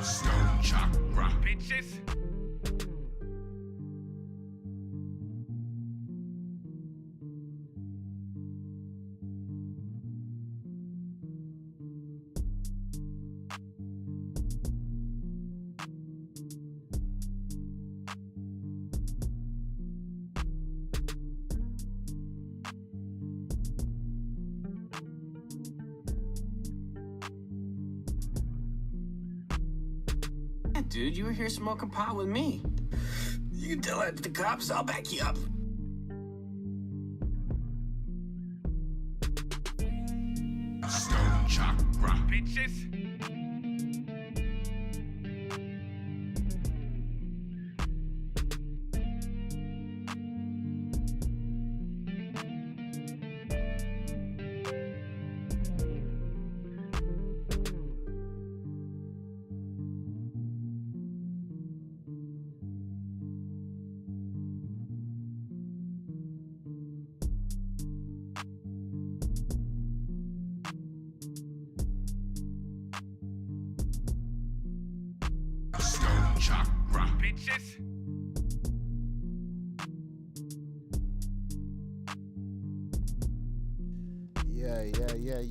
Stoned Chakra, bitches. Dude, you were here smoking pot with me. You can tell that to the cops, I'll back you up. Stoned Chakra, bitches. Stoned Chakra, bitches.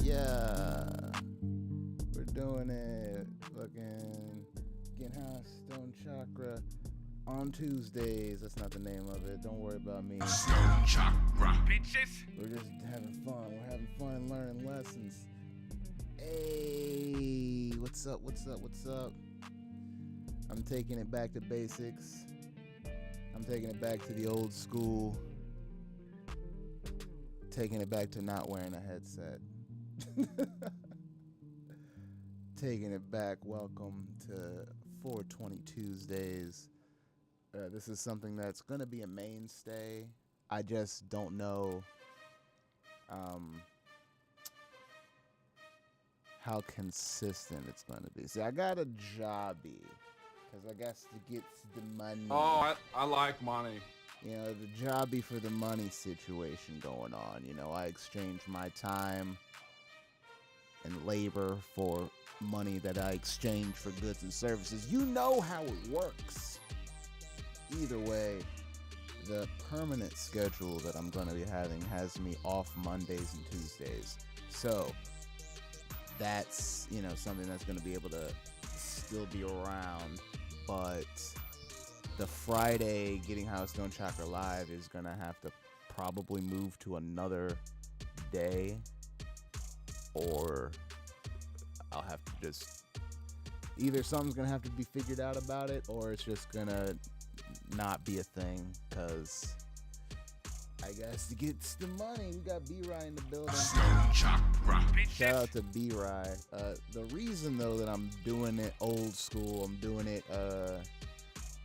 Yeah. We're doing it. Fucking getting high, Stoned Chakra on Tuesdays. That's not the name of it. Don't worry about me. Stoned Chakra, bitches. We're just having fun. We're having fun learning lessons. Hey, what's up? I'm taking it back to basics. I'm taking it back to the old school. Taking it back to not wearing a headset. Taking it back. Welcome to 420 Tuesdays. This is something that's going to be a mainstay. I just don't know how consistent it's going to be. See, I got a jobby because I guess to get the money. Oh, I like money. You know, the jobby for the money situation going on. You know, I exchange my time and labor for money that I exchange for goods and services. You know how it works. Either way, the permanent schedule that I'm going to be having has me off Mondays and Tuesdays. So that's, you know, something that's going to be able to still be around. But the Friday Getting High with Stoned Chakra Live is going to have to probably move to another day, or I'll have to just, either something's going to have to be figured out about it, or it's just going to not be a thing, because I guess to get the money, we got B-Rye in the building. Stoned Chakra, bitches. Shout out to B-Rye. The reason, though, that I'm doing it old school, I'm doing it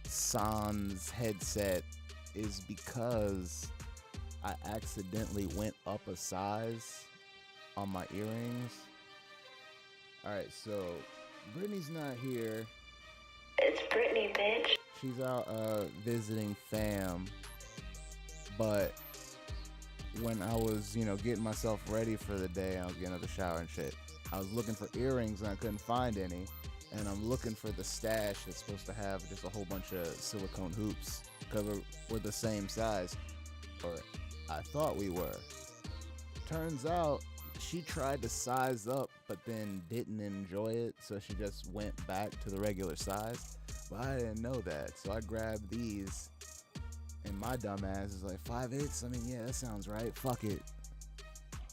sans headset, is because I accidentally went up a size on my earrings. Alright, so Brittany's not here. It's Brittany, bitch. She's out visiting fam. But when I was, you know, getting myself ready for the day, I was getting out of the shower and shit, I was looking for earrings and I couldn't find any. And I'm looking for the stash that's supposed to have just a whole bunch of silicone hoops, because we're the same size, or I thought we were. Turns out she tried to size up, but then didn't enjoy it, so she just went back to the regular size. But I didn't know that, so I grabbed these, and my dumb ass is like, 5/8? I mean, yeah, that sounds right. Fuck it.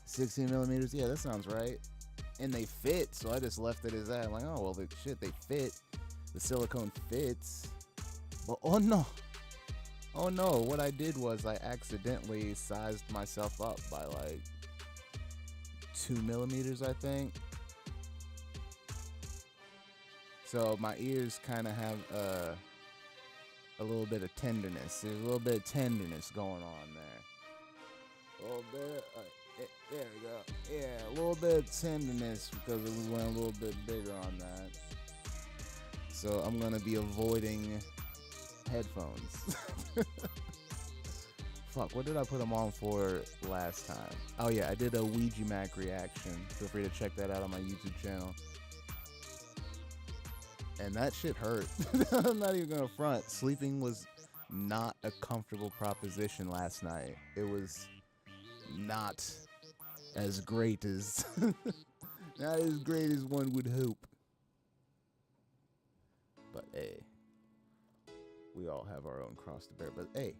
16 millimeters? Yeah, that sounds right. And they fit, so I just left it as that. I'm like, oh, well, they fit. The silicone fits. But oh no, what I did was I accidentally sized myself up by like 2 millimeters, I think. So my ears kind of have a little bit of tenderness. There's a little bit of tenderness going on there. A little bit. There we go. Yeah, a little bit of tenderness because we went a little bit bigger on that. So I'm going to be avoiding headphones. Fuck, what did I put them on for last time? Oh yeah, I did a Ouija Mac reaction. Feel free to check that out on my YouTube channel. And that shit hurt. I'm not even gonna front. Sleeping was not a comfortable proposition last night. It was not as great as not as great as one would hope. But hey, we all have our own cross to bear. But hey,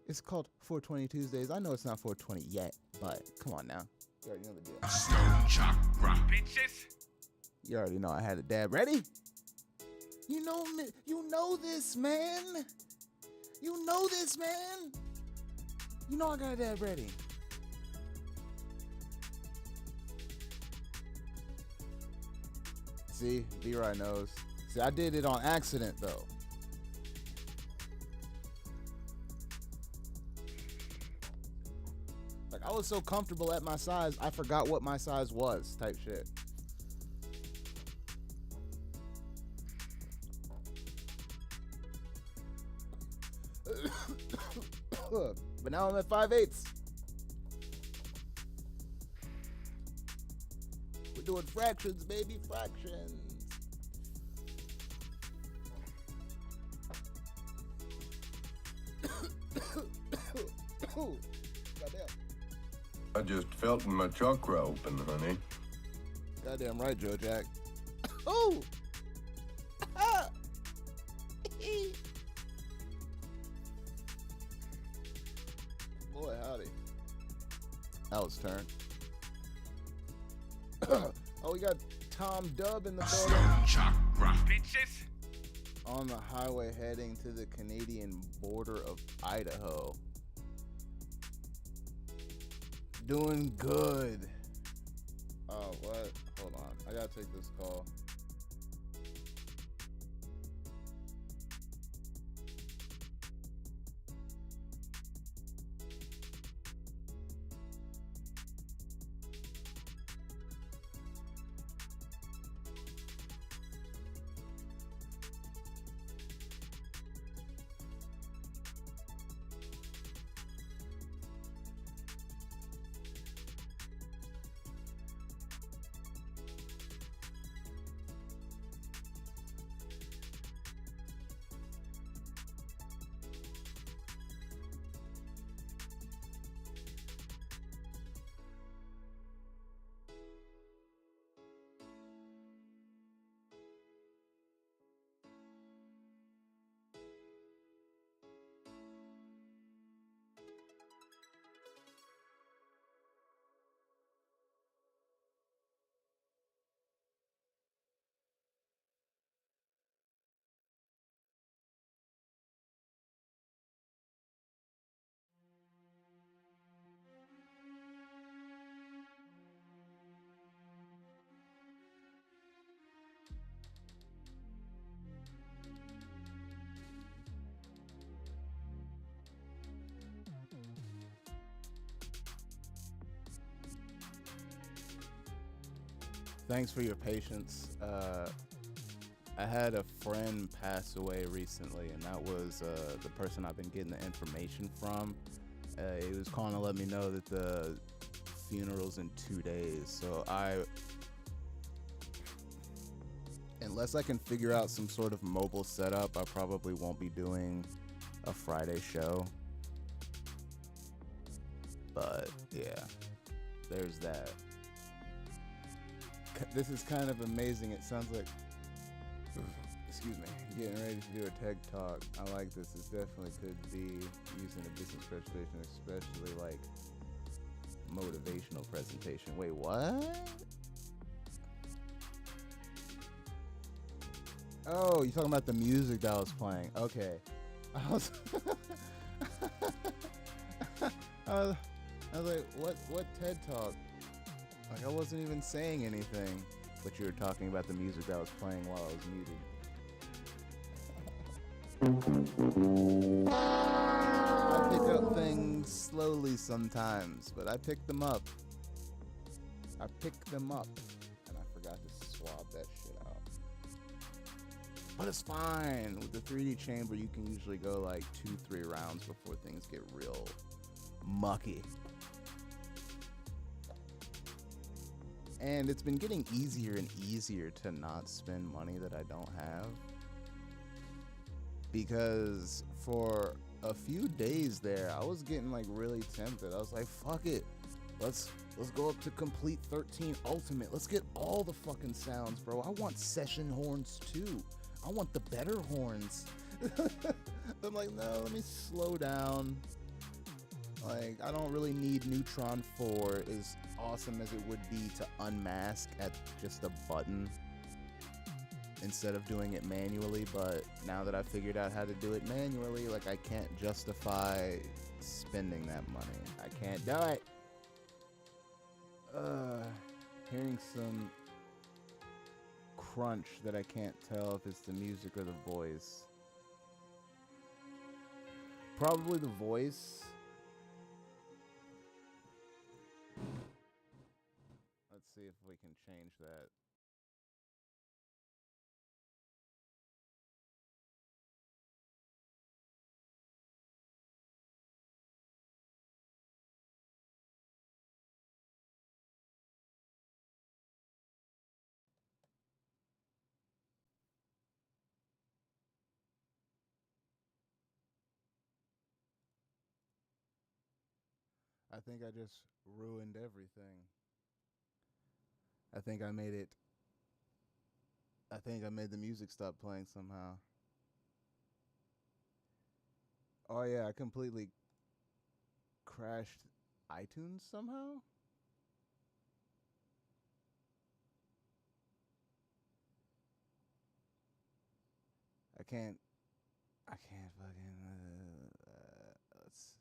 it's called 420 Tuesdays. I know it's not 420 yet, but come on now. You already know the deal. Stoned Chakra, bitches. You already know I had a dab ready. You know this, man. You know this, man. You know I got a dab ready. See, B-Rye knows. See, I did it on accident, though. Like, I was so comfortable at my size, I forgot what my size was, type shit. But now I'm at 5/8. We're doing fractions, baby, fractions. Goddamn. I just felt my chakra open, honey. Goddamn right, Joe Jack. Oh! Ah! Boy, howdy. Al's turn. Oh, we got Tom Dub in the building. Stoned Chakra, bitches. On the highway heading to the Canadian border of Idaho. Doing good. Oh, what? Hold on. I gotta take this call. Thanks for your patience. I had a friend pass away recently, and that was the person I've been getting the information from. He was calling to let me know that the funeral's in 2 days. So unless I can figure out some sort of mobile setup, I probably won't be doing a Friday show. But yeah, there's that. This is kind of amazing. It sounds like, excuse me, getting ready to do a TED Talk. I like this. This definitely could be used in a business presentation, especially like motivational presentation. Wait, what? Oh, you're talking about the music that I was playing. Okay. I was I was like, what TED Talk? Like, I wasn't even saying anything. But you were talking about the music that was playing while I was muted. I pick up things slowly sometimes, but I pick them up. And I forgot to swab that shit out. But it's fine. With the 3D chamber, you can usually go like 2-3 rounds before things get real mucky. And it's been getting easier and easier to not spend money that I don't have. Because for a few days there, I was getting like really tempted. I was like, fuck it. Let's go up to complete 13 ultimate. Let's get all the fucking sounds, bro. I want session horns too. I want the better horns. I'm like, no, let me slow down. Like, I don't really need Neutron 4, as awesome as it would be to unmask at just a button instead of doing it manually. But now that I figured out how to do it manually, like, I can't justify spending that money. I can't do it. Hearing some crunch that I can't tell if it's the music or the voice. Probably the voice. Let's see if we can change that. I think I just ruined everything. I think I made the music stop playing somehow. Oh yeah, I completely crashed iTunes somehow? I can't fucking, let's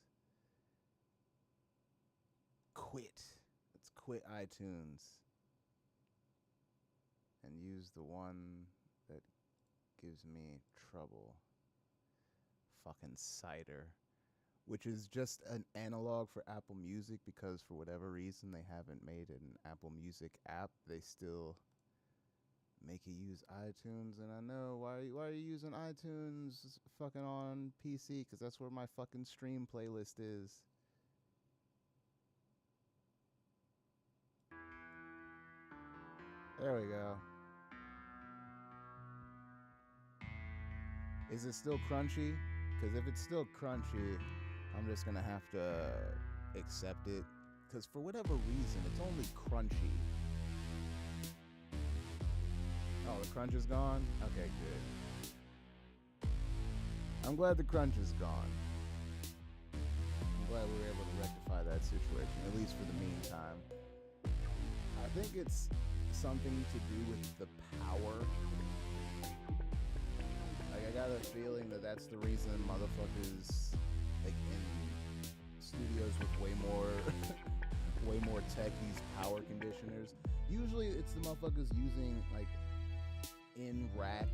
quit. Let's quit iTunes and use the one that gives me trouble. Fucking Cider. Which is just an analog for Apple Music, because for whatever reason they haven't made an Apple Music app. They still make you use iTunes, and I know why are you using iTunes fucking on PC? Because that's where my fucking stream playlist is. There we go. Is it still crunchy? Because if it's still crunchy, I'm just gonna have to accept it. Because for whatever reason, it's only crunchy. Oh, the crunch is gone? Okay, good. I'm glad the crunch is gone. I'm glad we were able to rectify that situation, at least for the meantime. I think it's something to do with the power. Like, I got a feeling that that's the reason motherfuckers, like, in studios with way more techies, power conditioners. Usually it's the motherfuckers using, like, in-rack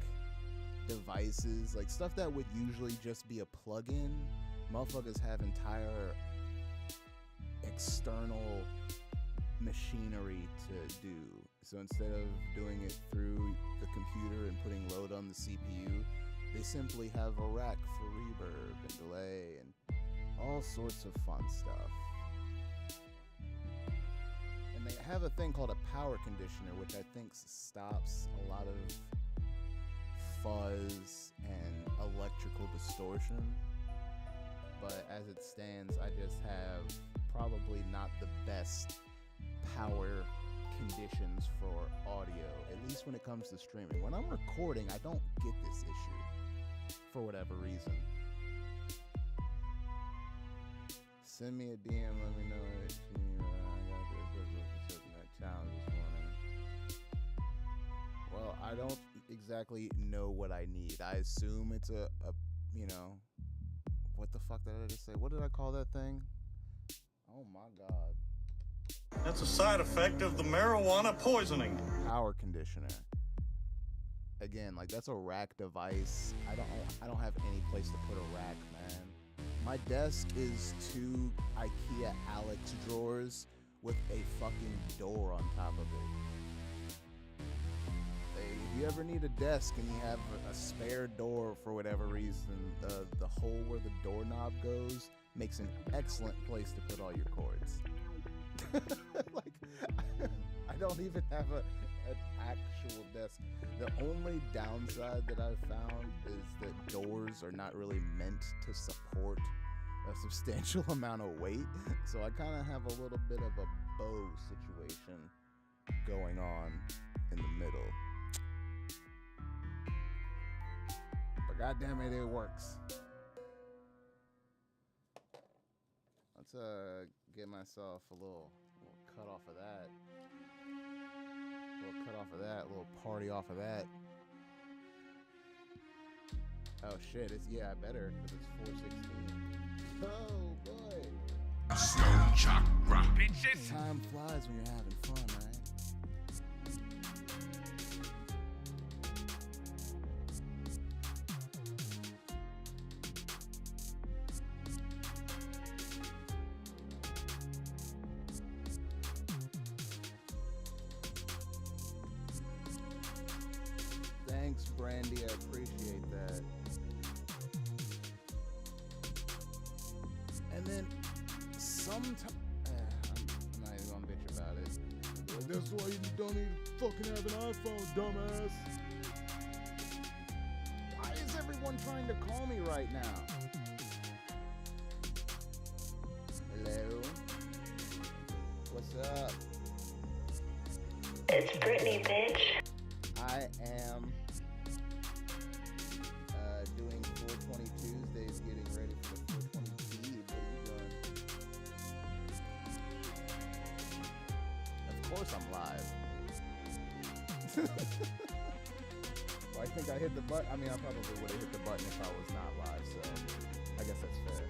devices, like stuff that would usually just be a plug-in. Motherfuckers have entire external machinery to do. So instead of doing it through the computer and putting load on the CPU, they simply have a rack for reverb and delay and all sorts of fun stuff. And they have a thing called a power conditioner, which I think stops a lot of fuzz and electrical distortion. But as it stands, I just have probably not the best power conditions for audio, at least when it comes to streaming. When I'm recording, I don't get this issue for whatever reason. Send me a DM, let me know if I got the challenge this morning. Well, I don't exactly know what I need. I assume it's a you know, what the fuck did I just say? What did I call that thing? Oh my god. That's a side effect of the marijuana poisoning. Power conditioner. Again, like that's a rack device. I don't have any place to put a rack, man. My desk is 2 IKEA Alex drawers with a fucking door on top of it. Hey, if you ever need a desk and you have a spare door for whatever reason, the hole where the doorknob goes makes an excellent place to put all your cords. Like, I don't even have an actual desk. The only downside that I've found is that doors are not really meant to support a substantial amount of weight. So I kind of have a little bit of a bow situation going on in the middle. But goddamn it works. Let's get myself a little cut off of that. A little cut off of that, a little party off of that. Oh shit, I better, because it's 4:16. Oh boy. Stoned Chakra. Bitches. Time flies when you're having fun, right? Thanks, Brandy. I appreciate that. And then sometimes I'm not even gonna bitch about it. Well, that's why you don't even fucking have an iPhone, dumbass. Why is everyone trying to call me right now? Hello? What's up? It's Brittany, bitch. I am doing 420 Tuesdays, getting ready for the 420 feed. What are you doing? Of course I'm live. Well, I think I hit the button. I mean, I probably would have hit the button if I was not live, so I guess that's fair.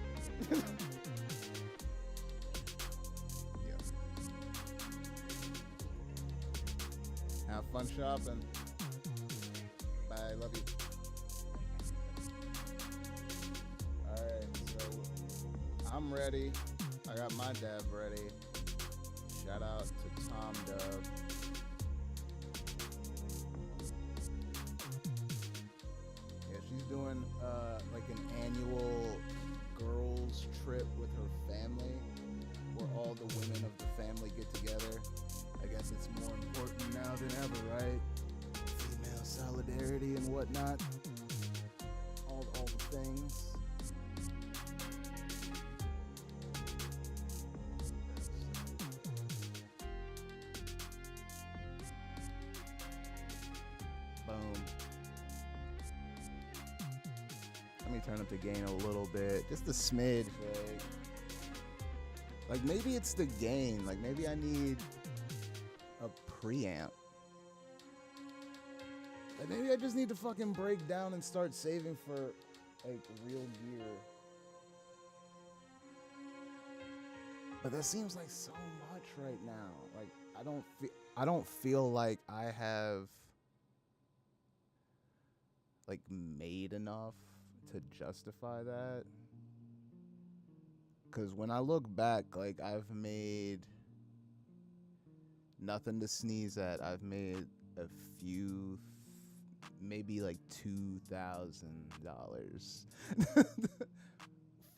Yeah. Have fun shopping. Bye, love you. Alright, so I'm ready. I got my dab ready. Shout out to Tom Dub. Yeah, she's doing like an annual girls trip with her family where all the women of the family get together. I guess it's more important now than ever, right? Female solidarity and whatnot. All the things. Boom. Let me turn up the gain a little bit. Just a smidge, like maybe it's the gain. Like maybe I need a preamp. Like maybe I just need to fucking break down and start saving for like real gear. But that seems like so much right now. Like I don't feel like I have like made enough to justify that. Cause when I look back, like I've made nothing to sneeze at. I've made a few, maybe like $2,000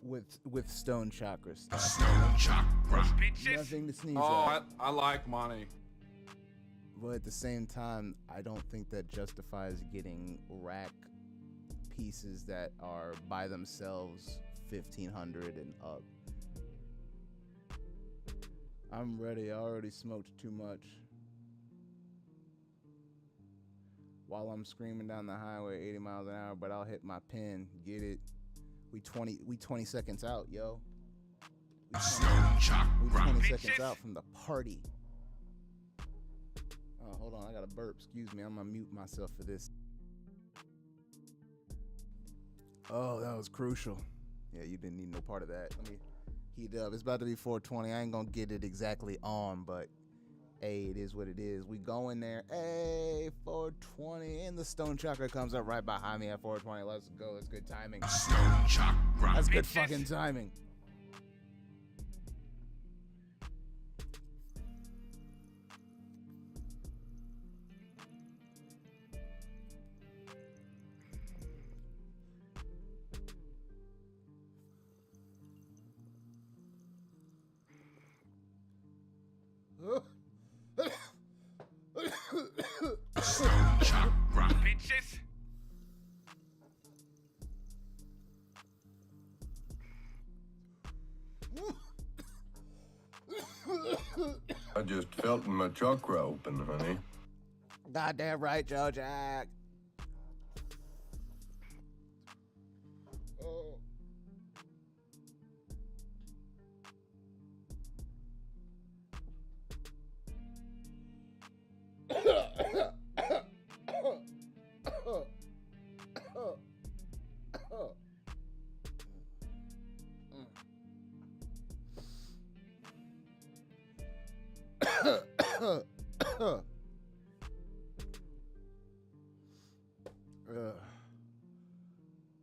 with Stoned Chakra stuff. Stoned Chakra. Bitches. Nothing to sneeze Oh, at. I like money. But at the same time, I don't think that justifies getting rack pieces that are by themselves $1,500 and up. I'm ready. I already smoked too much. While I'm screaming down the highway 80 miles an hour, but I'll hit my pin. Get it? We 20 seconds out, yo. Stoned Chakra. We 20 Bitches. seconds out from the party. Oh, hold on. I got a burp. Excuse me. I'm gonna mute myself for this. Oh, that was crucial. Yeah, you didn't need no part of that. Let me heat up. It's about to be 420. I ain't gonna get it exactly on, but hey, it is what it is. We go in there. Hey, 420. And the Stoned Chakra comes up right behind me at 420. Let's go. That's good timing. Stoned Chakra. That's good bitches. fucking timing. Stoned Chakra. Bitches. I just felt my chakra open, honey. Goddamn right, Joe Jack. Oh.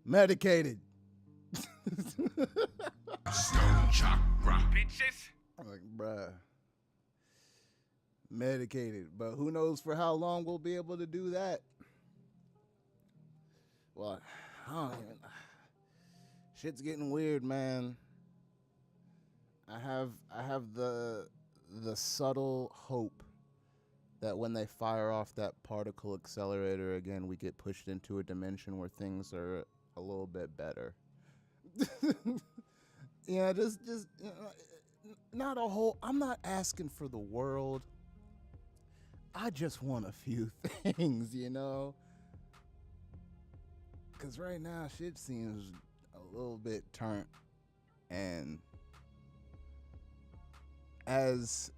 Medicated. Stoned Chakra. Bitches. Like, bruh. Medicated. But who knows for how long we'll be able to do that? Well, I don't even. Shit's getting weird, man. I have the subtle hope that when they fire off that particle accelerator again, we get pushed into a dimension where things are a little bit better. Yeah, just not a whole. I'm not asking for the world. I just want a few things, you know? Because right now, shit seems a little bit turnt. And as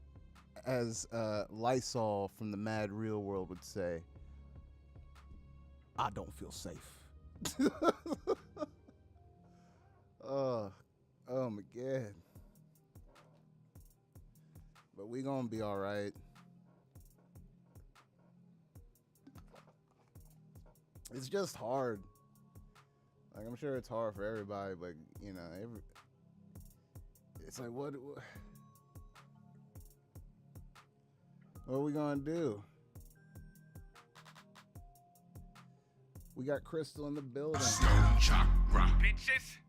Lysol from the Mad Real World would say, I don't feel safe. Oh my God. But we gonna be all right. It's just hard. Like, I'm sure it's hard for everybody, but you know, it's like what are we gonna do? We got Crystal in the building. Stoned Chakra. Bitches.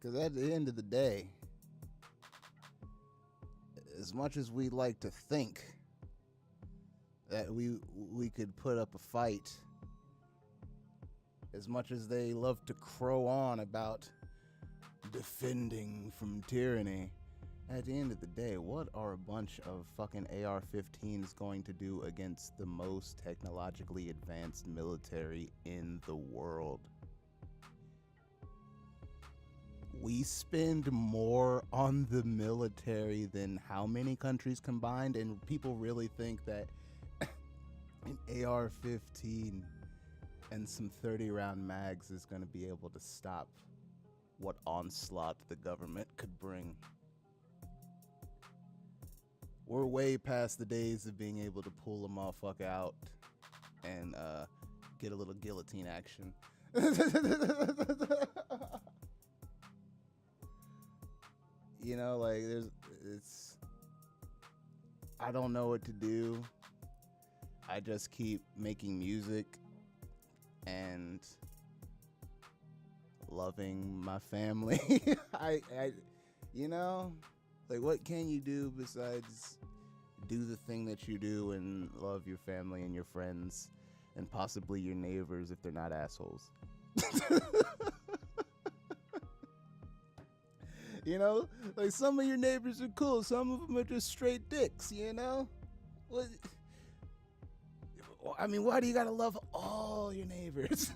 Because at the end of the day, as much as we like to think that we could put up a fight, as much as they love to crow on about defending from tyranny, at the end of the day, what are a bunch of fucking AR-15s going to do against the most technologically advanced military in the world? We spend more on the military than how many countries combined, and people really think that an AR-15 and some 30-round mags is going to be able to stop what onslaught the government could bring. We're way past the days of being able to pull a motherfucker out and get a little guillotine action. You know, like, I don't know what to do. I just keep making music and loving my family. You know, like, what can you do besides do the thing that you do and love your family and your friends and possibly your neighbors if they're not assholes? You know, like, some of your neighbors are cool, some of them are just straight dicks, you know? What? I mean, why do you gotta love all your neighbors?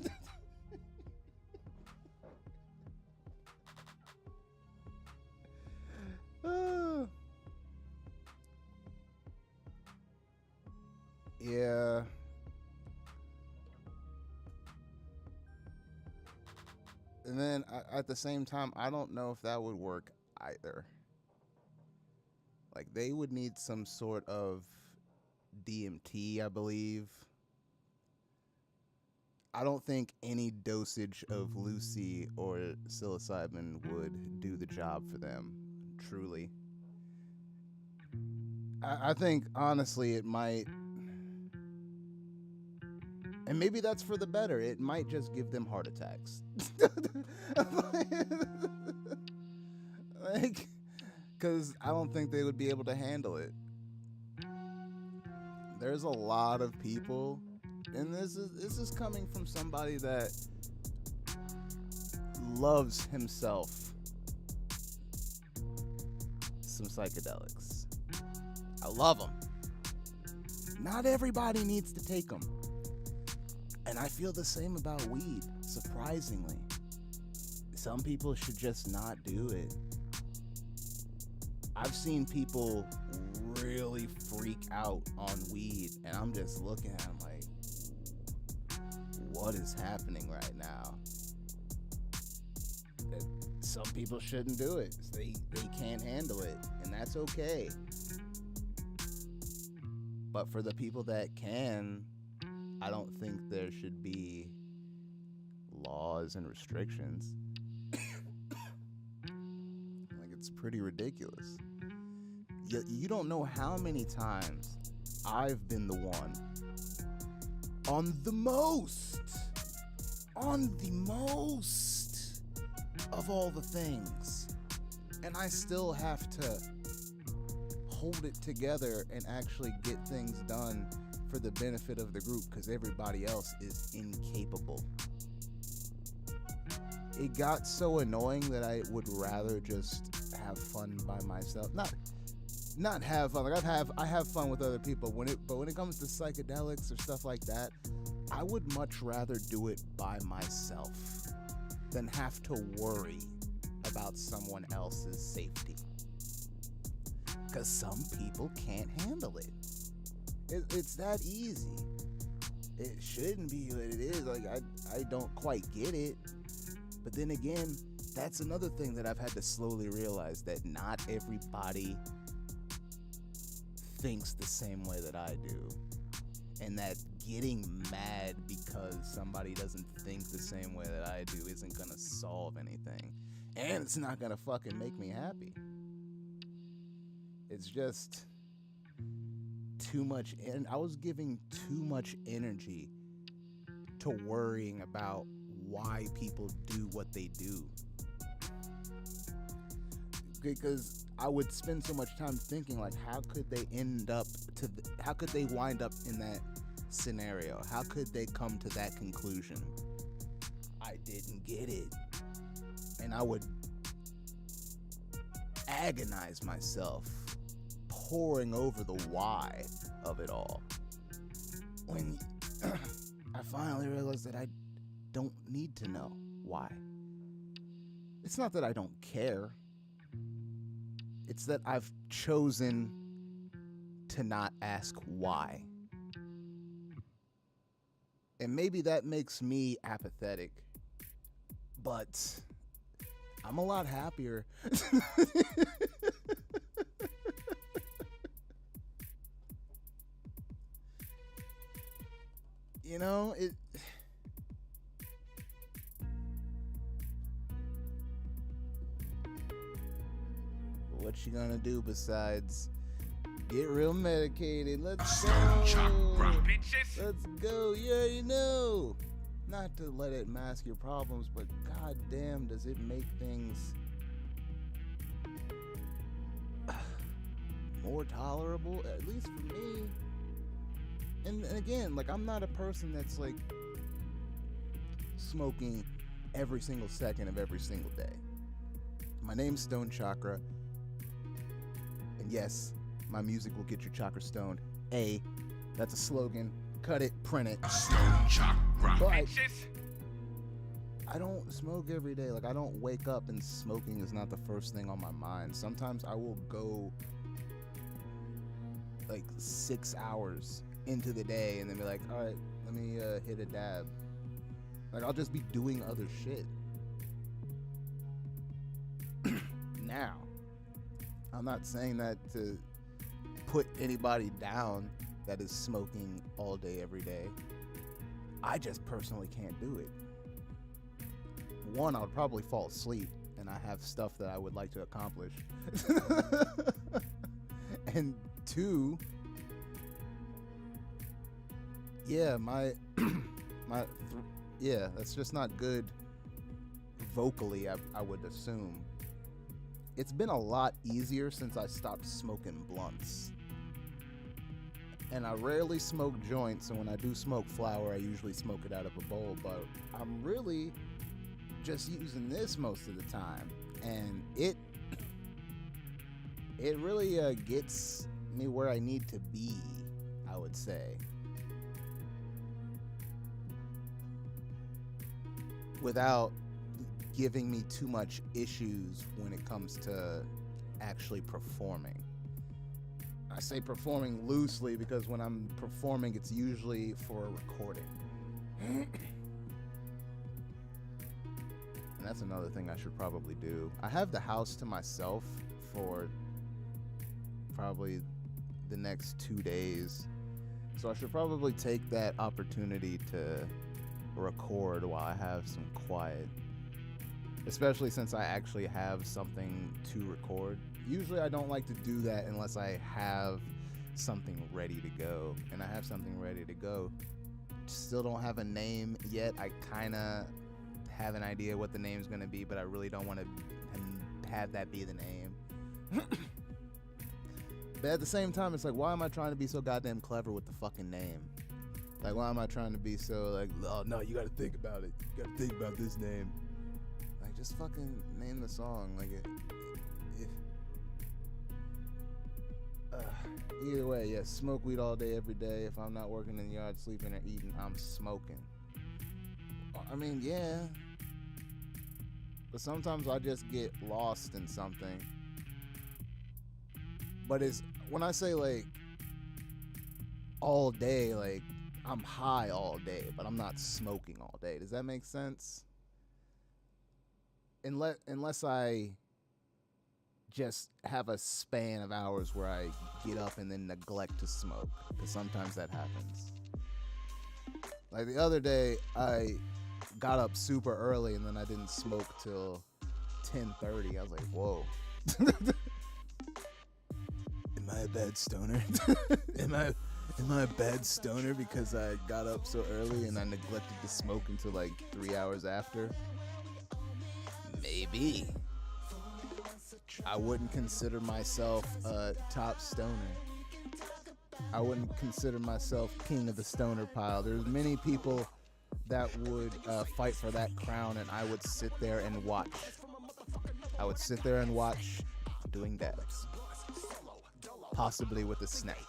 Yeah. And then at the same time, I don't know if that would work either. Like, they would need some sort of DMT, I believe. I don't think any dosage of Lucy or psilocybin would do the job for them, truly. I think, honestly, it might... And maybe that's for the better. It might just give them heart attacks. Like, because I don't think they would be able to handle it. There's a lot of people, and this is coming from somebody that loves himself some psychedelics. I love them. Not everybody needs to take them. And I feel the same about weed, surprisingly. Some people should just not do it. I've seen people really freak out on weed, and I'm just looking at them like, what is happening right now? Some people shouldn't do it. They can't handle it, and that's okay. But for the people that can, I don't think there should be laws and restrictions. Like, it's pretty ridiculous. You don't know how many times I've been the one on the most of all the things, and I still have to hold it together and actually get things done for the benefit of the group, because everybody else is incapable. It got so annoying that I would rather just have fun by myself. Not have fun. Like, I have fun with other people. But when it comes to psychedelics or stuff like that, I would much rather do it by myself than have to worry about someone else's safety. Because some people can't handle it. It's that easy. It shouldn't be what it is. Like, I don't quite get it. But then again, that's another thing that I've had to slowly realize, that not everybody thinks the same way that I do. And that getting mad because somebody doesn't think the same way that I do isn't gonna solve anything. And it's not gonna fucking make me happy. It's just too much, and I was giving too much energy to worrying about why people do what they do, because I would spend so much time thinking, like, how could they wind up in that scenario? How could they come to that conclusion? I didn't get it, and I would agonize myself poring over the why of it all, when I finally realized that I don't need to know why. It's not that I don't care. It's that I've chosen to not ask why. And maybe that makes me apathetic, but I'm a lot happier. You know, what you gonna do besides get real medicated? Let's go. Stoned Chakra, bitches. Let's go. You already know. Not to let it mask your problems, but goddamn, does it make things more tolerable, at least for me. And again, like, I'm not a person that's like smoking every single second of every single day. My name's Stoned Chakra, and yes, my music will get your chakra stoned. That's a slogan. Cut it, print it. Stoned Chakra, But bitches. I don't smoke every day. Like, I don't wake up and smoking is not the first thing on my mind. Sometimes I will go like 6 hours into the day and then be like, all right, let me hit a dab. Like, I'll just be doing other shit. Now, I'm not saying that to put anybody down that is smoking all day, every day. I just personally can't do it. One, I would probably fall asleep, and I have stuff that I would like to accomplish. And two, yeah, yeah, that's just not good vocally, I would assume. It's been a lot easier since I stopped smoking blunts. And I rarely smoke joints, and when I do smoke flower, I usually smoke it out of a bowl, but I'm really just using this most of the time, and it really gets me where I need to be, I would say, without giving me too much issues when it comes to actually performing. I say performing loosely because when I'm performing, it's usually for a recording. And that's another thing I should probably do. I have the house to myself for probably the next 2 days, so I should probably take that opportunity to record while I have some quiet, especially since I actually have something to record. Usually I don't like to do that unless I have something ready to go, and I have something ready to go. Still don't have a name yet. I kind of have an idea what the name's gonna be, but I really don't want to have that be the name. But at the same time, it's like, why am I trying to be so goddamn clever with the fucking name? Like, why am I trying to be so like, oh no, you gotta think about it. You gotta think about this name. Like, just fucking name the song. Like, either way, yeah, smoke weed all day, every day. If I'm not working in the yard, sleeping or eating, I'm smoking. I mean, yeah. But sometimes I just get lost in something. But it's, when I say like all day, like I'm high all day, but I'm not smoking all day. Does that make sense? Unless I just have a span of hours where I get up and then neglect to smoke, because sometimes that happens. Like the other day, I got up super early and then I didn't smoke till 10:30. I was like, whoa. Am I a bad stoner? Am I a bad stoner because I got up so early and I neglected to smoke until like 3 hours after? Maybe. I wouldn't consider myself a top stoner. I wouldn't consider myself king of the stoner pile. There's many people that would fight for that crown, and I would sit there and watch. I would sit there and watch doing dabs. Possibly with a snack.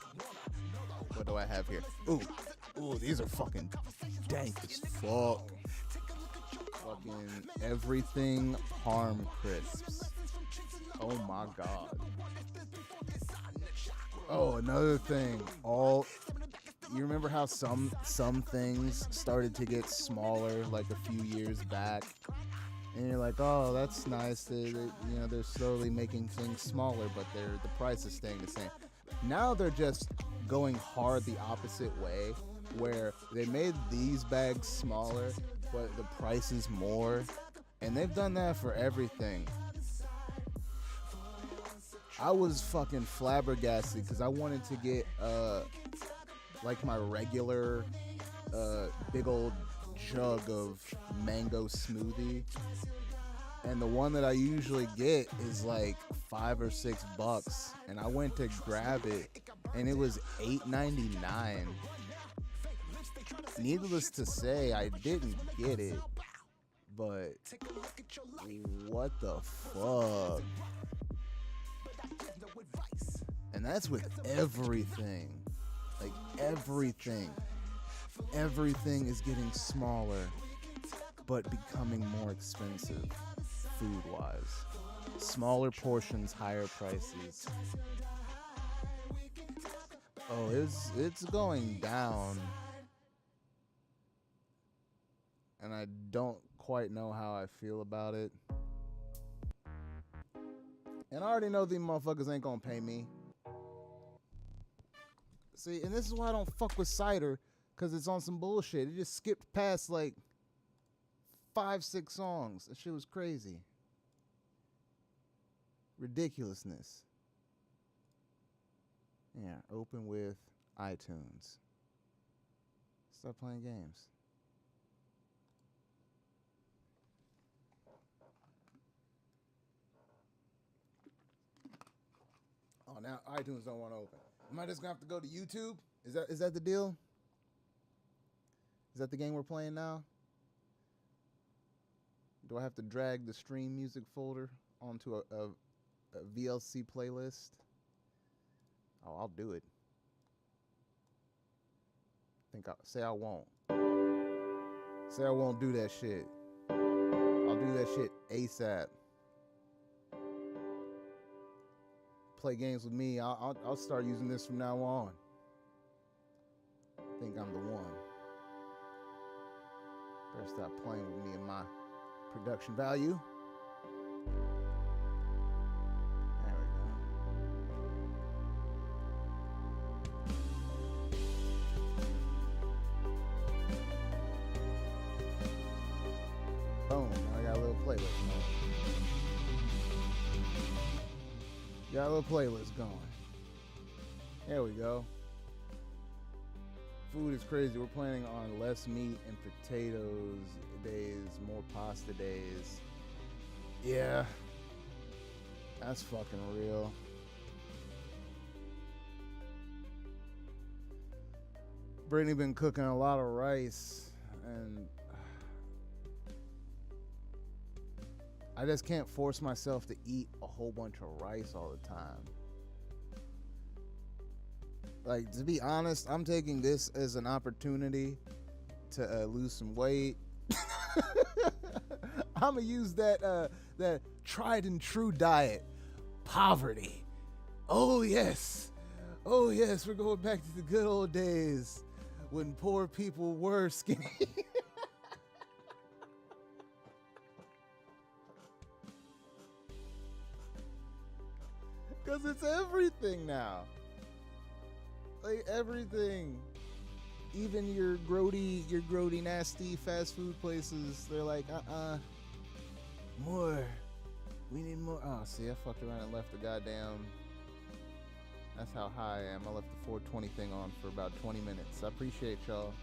What do I have here? Ooh, these are fucking dank as fuck. Fucking everything Parm crisps. Oh my god. Oh, another thing. You remember how some things started to get smaller like a few years back? And you're like, oh, that's nice. They're slowly making things smaller, but the price is staying the same. Now they're just going hard the opposite way, where they made these bags smaller, but the price is more. And they've done that for everything. I was fucking flabbergasted because I wanted to get like my regular big old jug of mango smoothie, and the one that I usually get is like $5 or $6, and I went to grab it and it was $8.99. Needless to say, I didn't get it, but what the fuck? And that's with everything. Like everything. Everything is getting smaller, but becoming more expensive food-wise. Smaller portions, higher prices. Oh, it's going down. And I don't quite know how I feel about it. And I already know these motherfuckers ain't gonna pay me. See, and this is why I don't fuck with Cider, because it's on some bullshit. It just skipped past like 5-6 songs. That shit was crazy. Ridiculousness. Yeah, open with iTunes. Stop playing games. Oh, now iTunes don't want to open. Am I just gonna have to go to YouTube? Is that the deal? Is that the game we're playing now? Do I have to drag the stream music folder onto a VLC playlist? Oh, I'll do it. Say I won't. Say I won't do that shit. I'll do that shit ASAP. Play games with me. I'll start using this from now on. I think I'm the one. Better stop playing with me and my production value. There we go. Boom. I got a little playlist going. Got a little playlist going. There we go. Food is crazy. We're planning on less meat and potatoes days, more pasta days. Yeah. That's fucking real. Brittany been cooking a lot of rice, and I just can't force myself to eat a whole bunch of rice all the time. Like, to be honest, I'm taking this as an opportunity to lose some weight. I'm gonna use that tried and true diet, poverty. Oh yes, we're going back to the good old days when poor people were skinny. Because it's everything now. Like, everything. Even your grody, nasty fast food places, they're like, more. We need more. Oh, see, I fucked around and left the goddamn. That's how high I am. I left the 420 thing on for about 20 minutes. I appreciate y'all.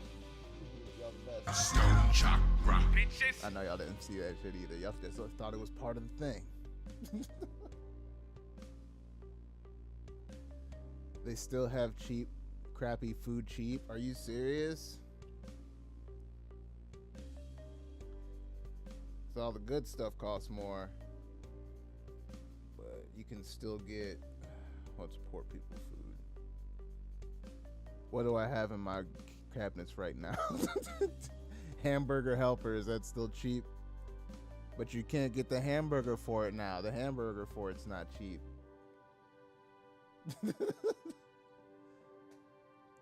Y'all the best. Stoned Chakra, bitches. I know y'all didn't see that shit either. Y'all just thought it was part of the thing. They still have cheap, crappy food cheap. Are you serious? So all the good stuff costs more, but you can still get what's poor people food. What do I have in my cabinets right now? Hamburger helpers. That's still cheap, but you can't get the hamburger for it now. The hamburger for it's not cheap.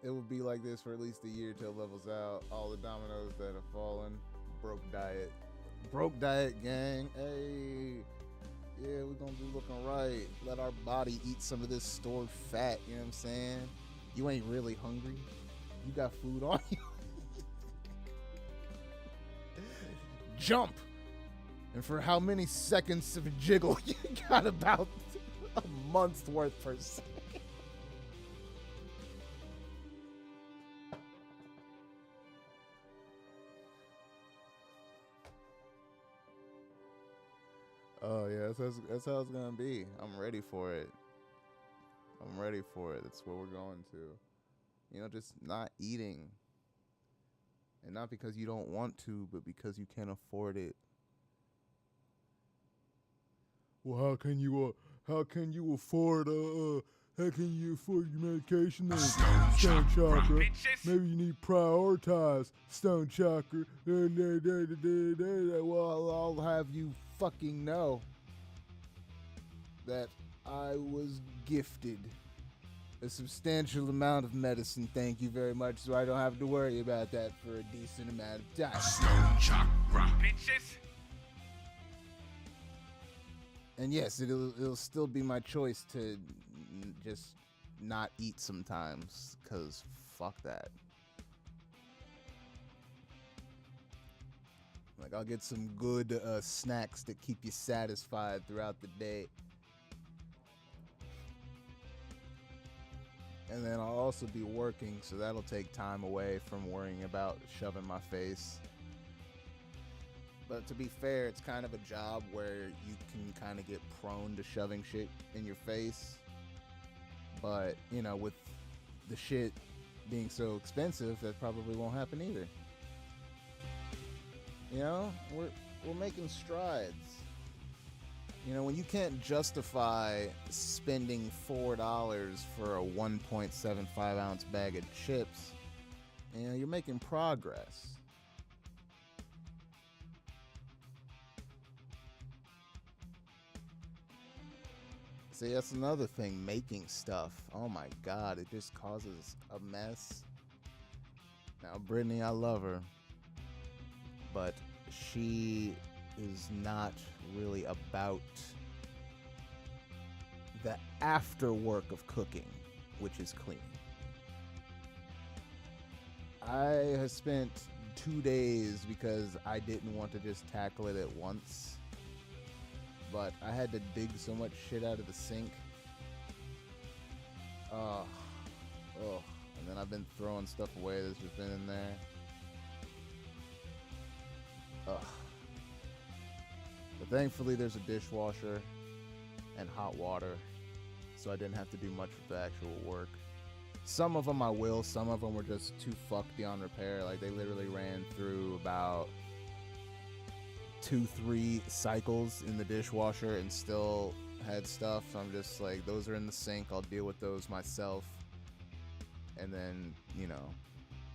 It will be like this for at least a year till it levels out. All the dominoes that have fallen. Broke diet gang. Hey, yeah, we're gonna be looking right. Let our body eat some of this stored fat. You know what I'm saying? You ain't really hungry. You got food on you. Jump. And for how many seconds of a jiggle? You got about a month's worth per second. Oh yeah, that's how it's gonna be. I'm ready for it. That's where we're going to. You know, just not eating. And not because you don't want to, but because you can't afford it. Well, how can you afford your medication then? Stone Chakra. Maybe you need to prioritize Stone Chakra. Well, I'll have you fucking know that I was gifted a substantial amount of medicine, thank you very much, so I don't have to worry about that for a decent amount of time. Stoned Chakra, bitches. And yes, it'll still be my choice to just not eat sometimes, cause fuck that. Like, I'll get some good snacks that keep you satisfied throughout the day. And then I'll also be working, so that'll take time away from worrying about shoving my face. But to be fair, it's kind of a job where you can kind of get prone to shoving shit in your face. But, you know, with the shit being so expensive, that probably won't happen either. You know, we're making strides. You know, when you can't justify spending $4 for a 1.75 ounce bag of chips, you know, you're making progress. See, that's another thing, making stuff. Oh my God, it just causes a mess. Now, Brittany, I love her, but she is not really about the after work of cooking, which is cleaning. I have spent 2 days because I didn't want to just tackle it at once, but I had to dig so much shit out of the sink. And then I've been throwing stuff away that's just been in there. But thankfully there's a dishwasher and hot water, so I didn't have to do much of the actual work. Some of them I will, some of them were just too fucked beyond repair. Like, they literally ran through about 2-3 cycles in the dishwasher and still had stuff. So I'm just like, those are in the sink, I'll deal with those myself, and then, you know,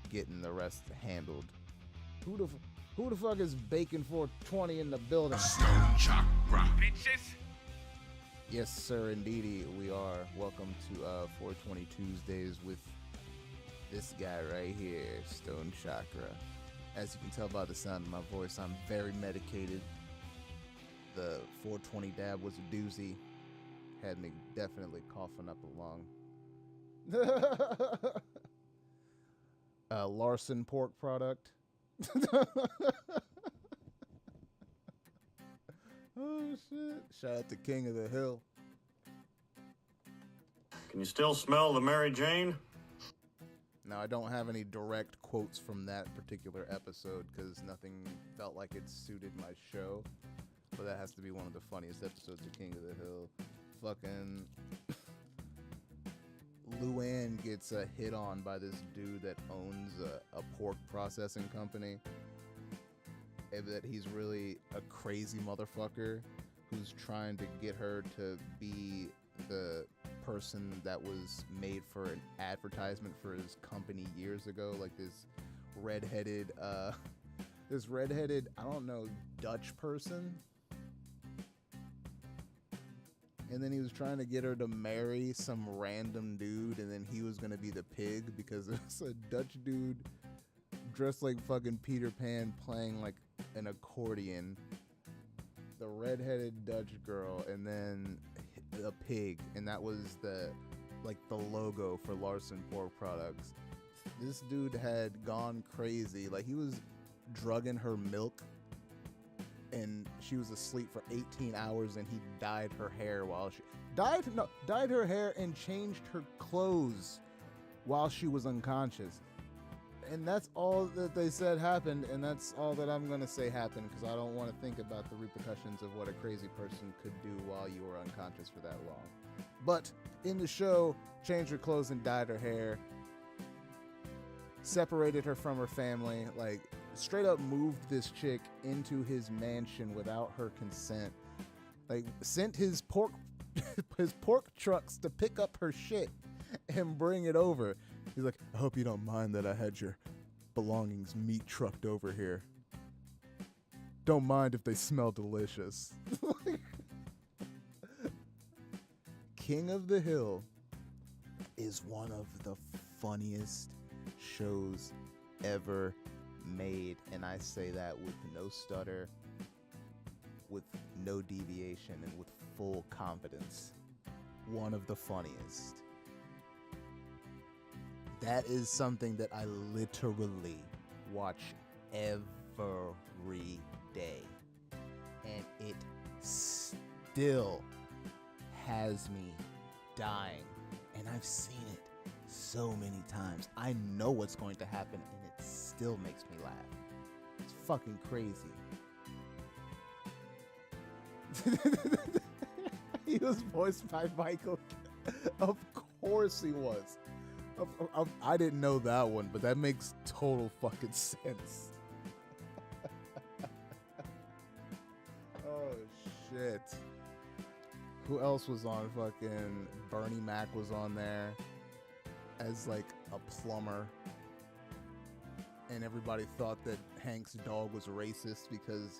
getting the rest handled. Who the fuck is Bacon 420 in the building? Stoned Chakra. Bitches. Yes, sir, indeedy, we are. Welcome to 420 Tuesdays with this guy right here, Stoned Chakra. As you can tell by the sound of my voice, I'm very medicated. The 420 dab was a doozy. Had me definitely coughing up a lung. Larson pork product. Oh shit! Shout out to King of the Hill. Can you still smell the Mary Jane? Now, I don't have any direct quotes from that particular episode because nothing felt like it suited my show. But that has to be one of the funniest episodes of King of the Hill. Fucking Luann gets hit on by this dude that owns a pork processing company. And that he's really a crazy motherfucker who's trying to get her to be the person that was made for an advertisement for his company years ago. Like this redheaded, I don't know, Dutch person. And then he was trying to get her to marry some random dude, and then he was gonna be the pig because it's a Dutch dude dressed like fucking Peter Pan playing like an accordion, the redheaded Dutch girl, and then a pig, and that was the logo for Larson Pork Products. This dude had gone crazy. Like, he was drugging her milk, and she was asleep for 18 hours, and he dyed her hair while she dyed her hair and changed her clothes while she was unconscious. And that's all that they said happened, and that's all that I'm going to say happened, because I don't want to think about the repercussions of what a crazy person could do while you were unconscious for that long. But in the show, changed her clothes and dyed her hair, separated her from her family, like straight up moved this chick into his mansion without her consent, like sent his pork trucks to pick up her shit and bring it over. He's like, I hope you don't mind that I had your belongings meat trucked over here. Don't mind if they smell delicious. King of the Hill is one of the funniest shows ever made, and I say that with no stutter, with no deviation, and with full confidence. One of the funniest. That is something that I literally watch every day. And it still has me dying. And I've seen it so many times. I know what's going to happen, and it still makes me laugh. It's fucking crazy. He was voiced by Michael. Of course he was. I didn't know that one, but that makes total fucking sense. Oh, shit. Who else was on? Fucking Bernie Mac was on there as like a plumber. And everybody thought that Hank's dog was racist because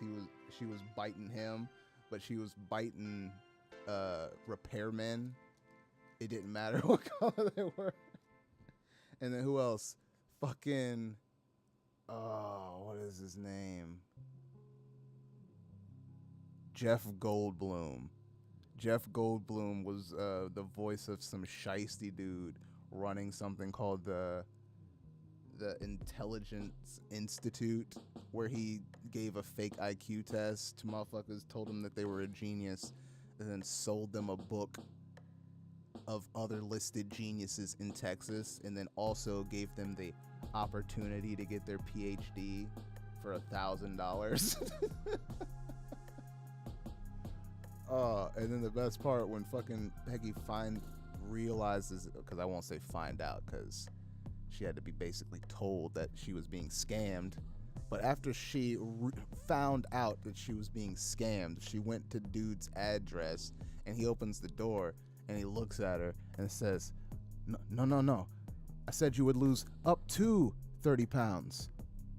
she was biting him, but she was biting repairmen. It didn't matter what color they were. And then who else? Fucking what is his name? Jeff Goldblum. Jeff Goldblum was the voice of some shiesty dude running something called the Intelligence Institute, where he gave a fake IQ test to motherfuckers, told them that they were a genius, and then sold them a book of other listed geniuses in Texas, and then also gave them the opportunity to get their PhD for $1,000. And then the best part, when fucking Peggy realizes, because I won't say find out, because she had to be basically told that she was being scammed. But after she found out that she was being scammed, she went to dude's address, and he opens the door, and he looks at her and says, no. I said you would lose up to 30 pounds.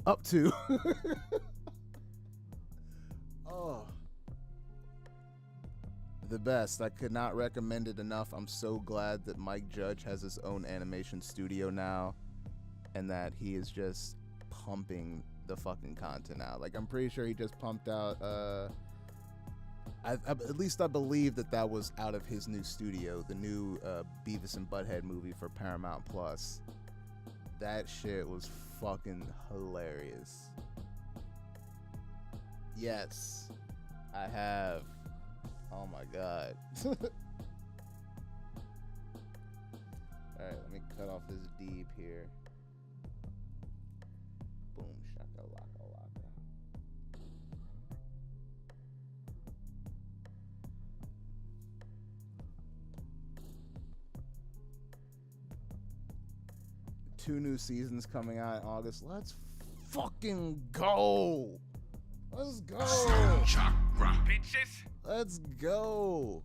Up to. Oh. The best. I could not recommend it enough. I'm so glad that Mike Judge has his own animation studio now, and that he is just pumping the fucking content out. Like, I'm pretty sure he just pumped out at least I believe that was out of his new studio, the new Beavis and Butthead movie for Paramount Plus. That shit was fucking hilarious. Yes, I have. Oh my god. Alright, let me cut off this deep here. Boom, shaka laka laka. Two new seasons coming out in August. Let's fucking go! Let's go! Stoned Chakra, bitches. Let's go!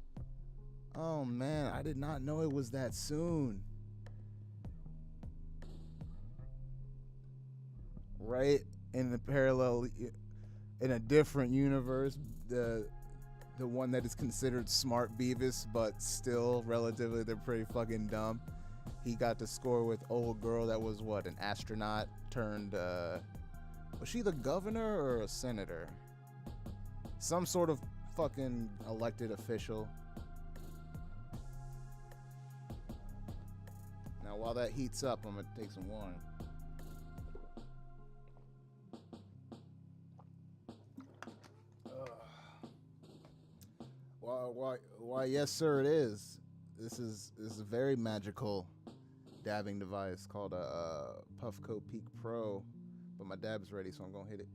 Oh man, I did not know it was that soon. Right? In the parallel, in a different universe, the one that is considered smart Beavis, but still relatively they're pretty fucking dumb. He got to score with old girl that was what, an astronaut turned was she the governor or a senator? Some sort of fucking elected official. Now while that heats up, I'm gonna take some water. Why, yes, sir, it is. This is a very magical dabbing device called a Puffco Peak Pro, but my dab's ready, so I'm gonna hit it.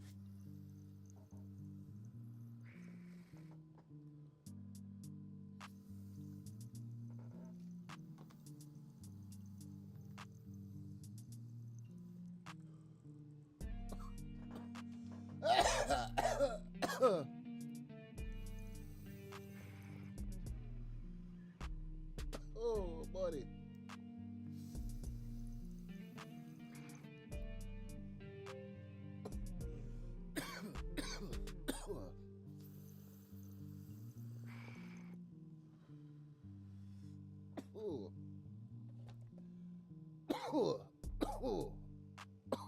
Oh, buddy.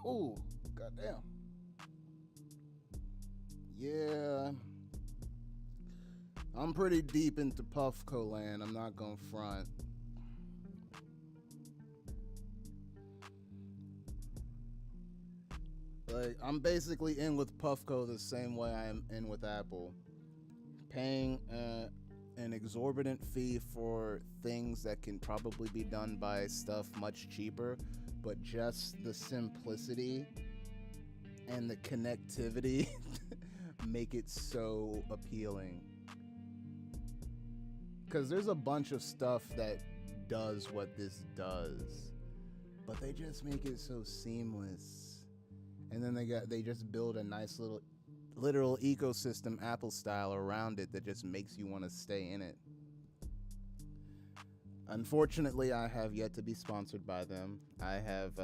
Oh, goddamn. Yeah. I'm pretty deep into Puffco land, I'm not gonna front. Like, I'm basically in with Puffco the same way I am in with Apple. Paying an exorbitant fee for things that can probably be done by stuff much cheaper, but just the simplicity and the connectivity make it so appealing. Because there's a bunch of stuff that does what this does, but they just make it so seamless. And then they just build a nice little literal ecosystem, Apple style, around it that just makes you want to stay in it. Unfortunately, I have yet to be sponsored by them. I have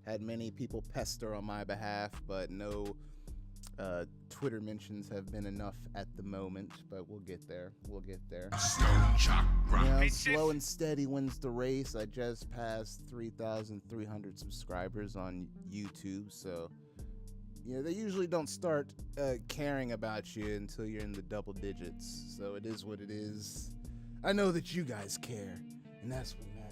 had many people pester on my behalf, but no Twitter mentions have been enough at the moment, but we'll get there. Stoned Chakra. You know, Bitches. slow and steady wins the race. I just passed 3,300 subscribers on YouTube, so you know, they usually don't start caring about you until you're in the double digits. So it is what it is. I know that you guys care, and that's what matters.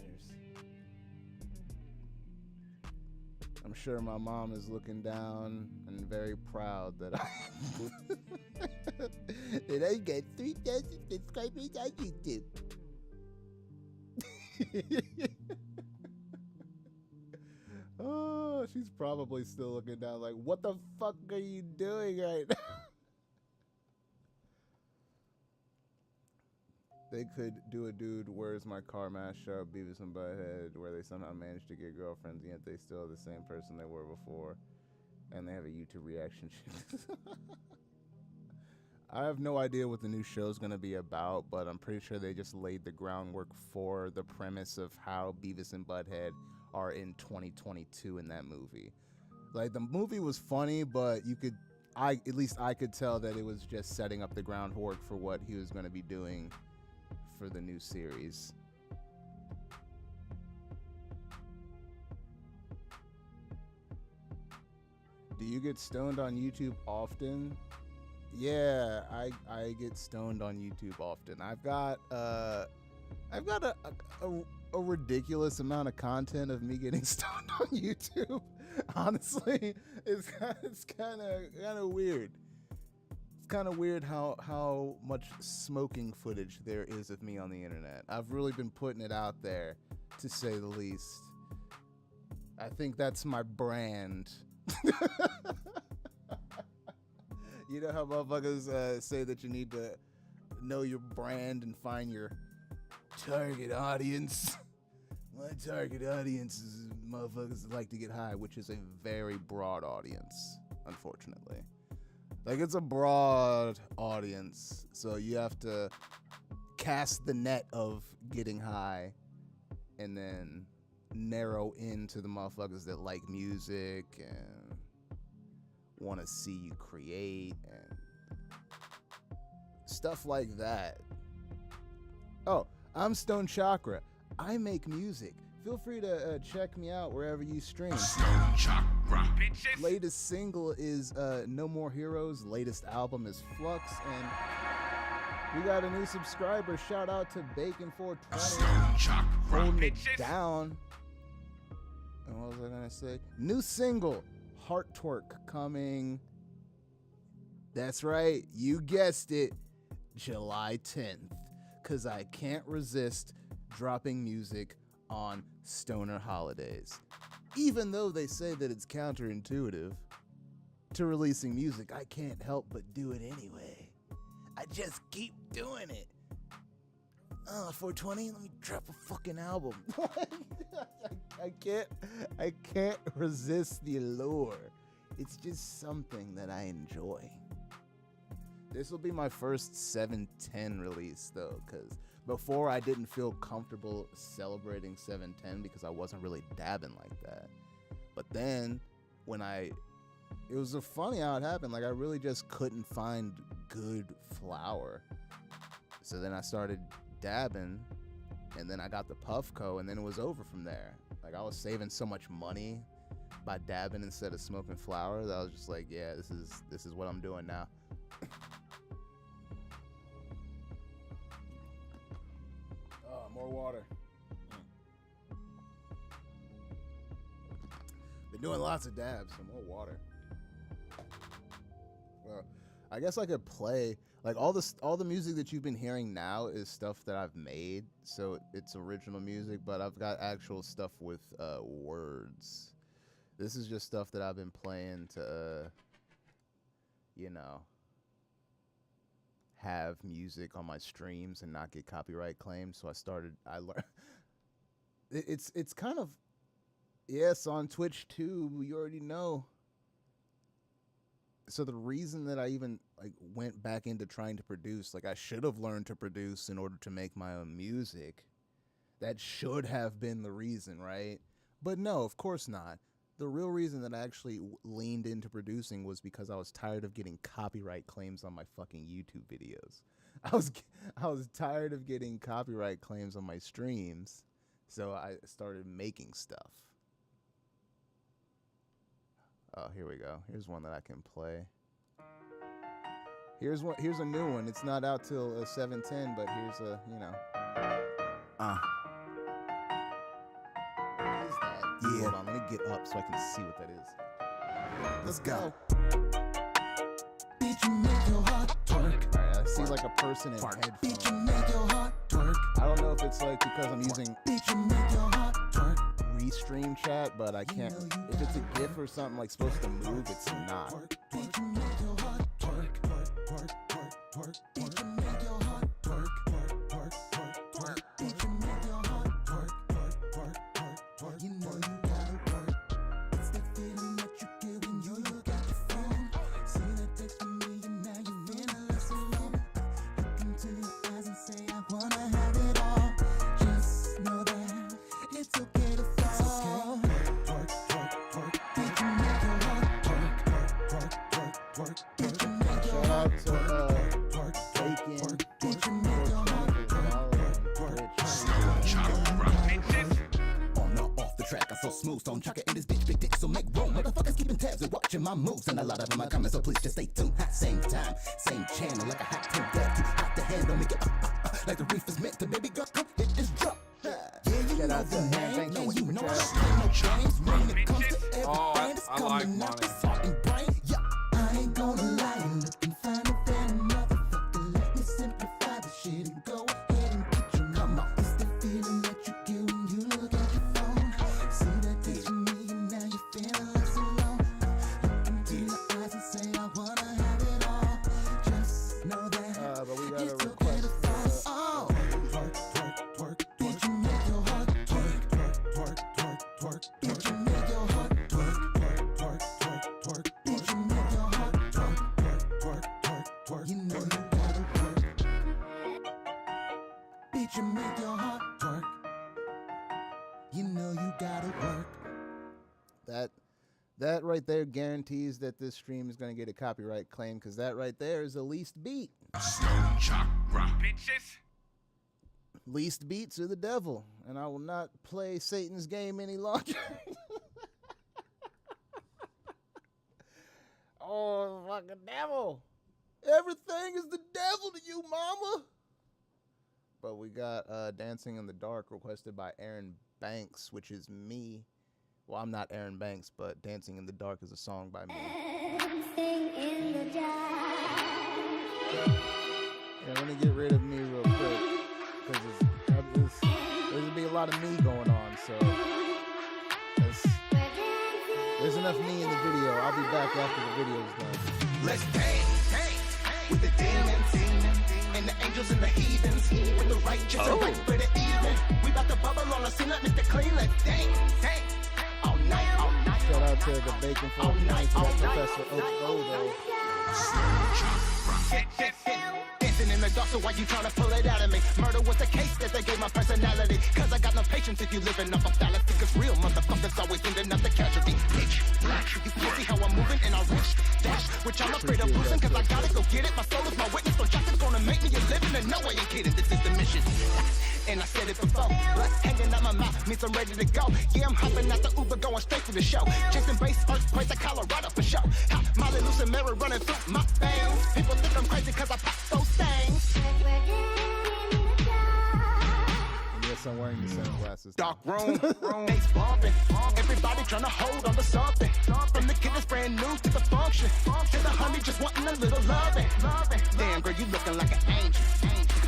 I'm sure my mom is looking down and very proud that that I got 3,000 subscribers on YouTube. Oh, she's probably still looking down like, what the fuck are you doing right now? They could do a Dude, Where's My Car mashup, Beavis and Butthead, where they somehow managed to get girlfriends, yet they still are the same person they were before. And they have a YouTube reaction. I have no idea what the new show's going to be about, but I'm pretty sure they just laid the groundwork for the premise of how Beavis and Butthead are in 2022 in that movie. Like, the movie was funny, but at least I could tell that it was just setting up the groundwork for what he was going to be doing for the new series. Do you get stoned on YouTube often? Yeah, I get stoned on YouTube often. I've got a ridiculous amount of content of me getting stoned on YouTube. Honestly, it's kind of weird. It's kind of weird how much smoking footage there is of me on the internet. I've really been putting it out there, to say the least. I think that's my brand. You know how motherfuckers say that you need to know your brand and find your target audience? My target audience is motherfuckers that like to get high, which is a very broad audience, unfortunately. Like, it's a broad audience, so you have to cast the net of getting high and then narrow into the motherfuckers that like music and want to see you create and stuff like that. Oh, I'm Stoned Chakra. I make music. Feel free to check me out wherever you stream. Stoned Chakra. Bitches. Latest single is No More Heroes. Latest album is Flux, and we got a new subscriber. Shout out to Bacon420. Stoned Chakra. Holding it Bitches. down. And what was I gonna say? New single, Heart Twerk, coming. That's right, you guessed it, July 10th. Cause I can't resist dropping music on stoner holidays. Even though they say that it's counterintuitive to releasing music, I can't help but do it anyway. I just keep doing it. 420, let me drop a fucking album. I can't resist the allure. It's just something that I enjoy. This will be my first 710 release though, because before I didn't feel comfortable celebrating 710 because I wasn't really dabbing like that. But then it was funny how it happened. Like, I really just couldn't find good flour. So then I started dabbing, and then I got the Puffco, and then it was over from there. Like, I was saving so much money by dabbing instead of smoking flower that I was just like, yeah, this is what I'm doing now. More water. Been doing lots of dabs, so more water. Well, I guess I could play like all the music that you've been hearing now is stuff that I've made, so it's original music, but I've got actual stuff with words. This is just stuff that I've been playing to have music on my streams and not get copyright claimed. So I learned it's kind of, yes, on Twitch too, you already know. So the reason that I even went back into trying to produce, I should have learned to produce in order to make my own music. That should have been the reason, right? But no, of course not. The real reason that I actually leaned into producing was because I was tired of getting copyright claims on my fucking YouTube videos. I was tired of getting copyright claims on my streams, so I started making stuff. Oh, here we go. Here's one that I can play. Here's a new one. It's not out till 7/10, but here's a, What is that? Yeah. Hold on, let me get up so I can see what that is. Let's go. Bitch, you make your heart twerk. Alright, I see a person in headphones. Bitch, you make your heart twerk. I don't know if it's because I'm using bitch, you make your heart twerk. Restream chat, but I can't. If it's a GIF or something supposed to move, it's not. Bitch, you make your heart twerk. Twerk, twerk, twerk. Bitch, you make your heart twerk. Twerk, twerk, twerk, twerk. Bitch, you make your heart twerk. Twerk, twerk, twerk, twerk. You know you gotta work. It's that feeling that you get when you look at your phone. See that text from me and now you feeling less alone. Look into your eyes and say I wanna have it all. Just know that it's okay to fall. Twerk, twerk, twerk. Bitch, you make your heart twerk. Twerk, twerk, twerk, twerk. Bitch, you make your heart twerk. Bacon. Bitch, you make your heart twerk. Stoned Chakra. On or off the track, I'm so smooth. Stoned Chakra in this bitch, big dick, so make room. Motherfuckers keeping tabs and watching my moves, and a lot of them are coming, so please just stay tuned. Same time, same channel, like a hot tune that too hot to handle. Make it like the reef is meant to. Baby girl, come hit this drop. Yeah, you Shout know out to the Man, name. thank Yeah, you you for know the I chat. play no games when it comes to everything that's I like coming out money. this heart and brain. Yeah, I ain't gonna lie, you looking finer than a motherfucker. Let me simplify the shit and go ahead and get your come on. It's the feeling that you get when you look at your phone. See that text from me and now you're feeling less alone. Look into your eyes and say I wanna have it all. Just know that But we got a it's okay request. to fall. Twerk, twerk, twerk. Bitch, you make your heart twerk. Twerk, twerk, twerk, twerk. Bitch, you make your heart twerk. Twerk, twerk, twerk, twerk. Bitch, you make your heart twerk. Twerk, twerk, twerk, twerk. You know you gotta work. Bitch, you make your heart twerk. You know you gotta work. That right there guarantees that this stream is going to get a copyright claim, because that right there is the least beat. Stoned Chakra. Bitches. Least beats are the devil, and I will not play Satan's game any longer. Oh, fucking devil. Everything is the devil to you, mama. But we got Dancing in the Dark requested by Aaron Banks, which is me. Well, I'm not Aaron Banks, but Dancing in the Dark is a song by me. Yeah, let me get rid of me real quick, because there's be a lot of me going on, so there's enough me in the video. I'll be back after the video's done. Let's dance with the demons and the angels and the heathens. With the righteous and right for the even. We about to bubble on the scene like Mr. Clean. Let's dance all night, all night. Shout out to the Bacon for Professor Odo. Stoned Chakra. Dancing in the dark, so why you tryna pull it out of me? Murder was the case that they gave my personality. Cause I got no patience if you living off a fallacy. Cause real motherfuckers always ending up the casualty. Bitch, black, you see how I'm moving and I rush, dash. Which I'm afraid of losing, cause I gotta go get it. My soul is my witness, so Jackson's gonna make me a living. And no, I ain't kidding, this is the mission. And I said it before, blood hanging out my mouth means I'm ready to go. Yeah, I'm hopping out the Uber, going straight to the show. Chasing bass, earthquakes, Colorado for show. Ha, Molly loose and Mary running through my veins. People think I'm crazy cause I pop those things. And yes, Bass bumping. Everybody trying to hold on to something. From the kid that's brand new to the function. To the honey just wanting a little loving. Damn, girl, you looking like an angel.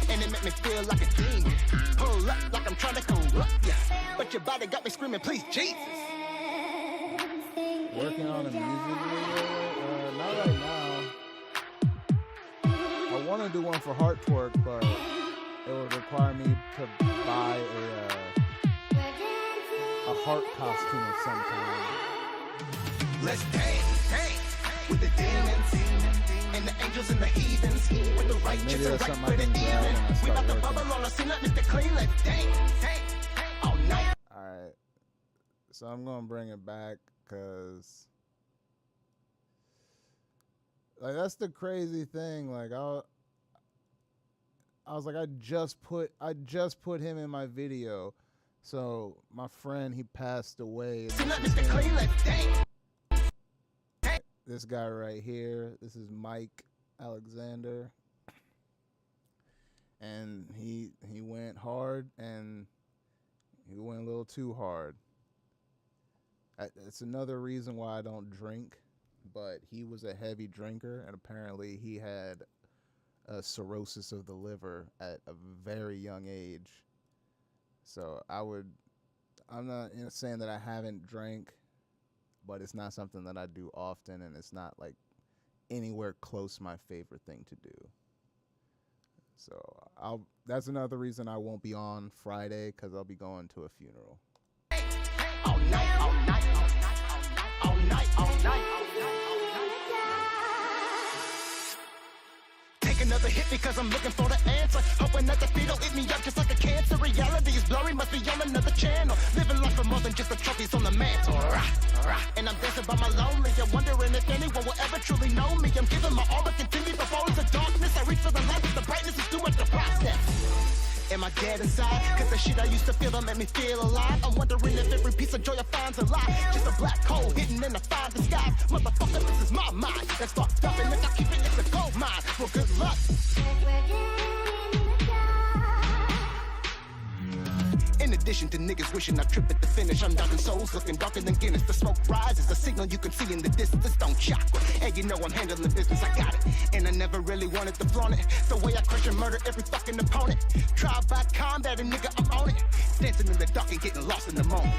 And it make me feel like a demon. Pull up like I'm trying to corrupt ya. But your body got me screaming, please, Jesus. Working on a music video? Not right now. I want to do one for Heart Twerk, but it would require me to buy a heart costume of some kind. Let's dance with the demons and the angels and the heathens. With the righteous and right for the even. We about to bubble on us, see nothing to clean. Let's dance all night. Alright. So I'm going to bring it back because, like, that's the crazy thing. Like, I was like, I just put him in my video. So my friend, he passed away. This guy right here, this is Mike Alexander, and he went hard, and he went a little too hard. It's another reason why I don't drink, but he was a heavy drinker, and apparently he had cirrhosis of the liver at a very young age. So I'm not saying that I haven't drank, but it's not something that I do often, and it's not like anywhere close my favorite thing to do. So that's another reason I won't be on Friday, because I'll be going to a funeral. All night, all night, all night, all night, all night. Take another hit because I'm looking for the answer. Hoping that the feet don't eat me up just like a cancer. Reality is blurry, must be on another channel. Living life for more than just the trophies on the mantle. And I'm dancing by my lonely. I'm wondering if anyone will ever truly know me. I'm giving my all, but continue before it's the darkness. I reach for the light, but the brightness is too much to process. Am I dead inside? Cause the shit I used to feel don't make me feel alive. I'm wondering if every piece of joy I find's a lie. Just a black hole hidden in the fine disguise. Motherfucker, this is my mind. That's fucked up, and if I keep it, it's a gold mine. Well, good luck. In addition to niggas wishing I trip at the finish, I'm knocking souls looking darker than Guinness. The smoke rises, a signal you can see in the distance. Stoned Chakra, and you know I'm handling business, I got it. And I never really wanted to flaunt it. The way I crush and murder every fucking opponent. Trial by combat, and nigga, I'm on it. Dancing in the dark and getting lost in the moment.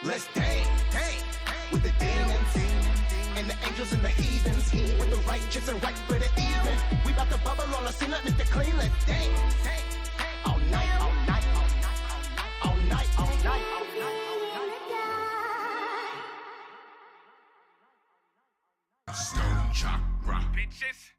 Let's dance with the demons and the angels and the heathens. With the righteous and right for the even. We about to bubble on us, see nothing to clean. Let's dance all night, all night, all night, all night, all night, all night. Stoned Chakra. Bitches.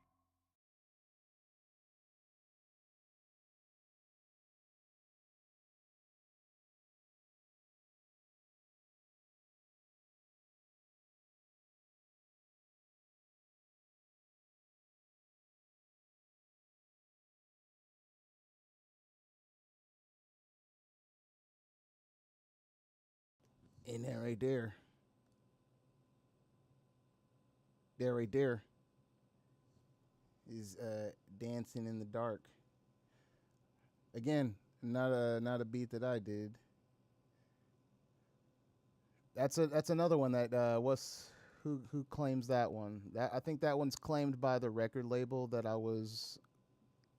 In there, right there. There, right there. Is dancing in the dark. Again, not a beat that I did. That's another one that who claims that one? I think that one's claimed by the record label that I was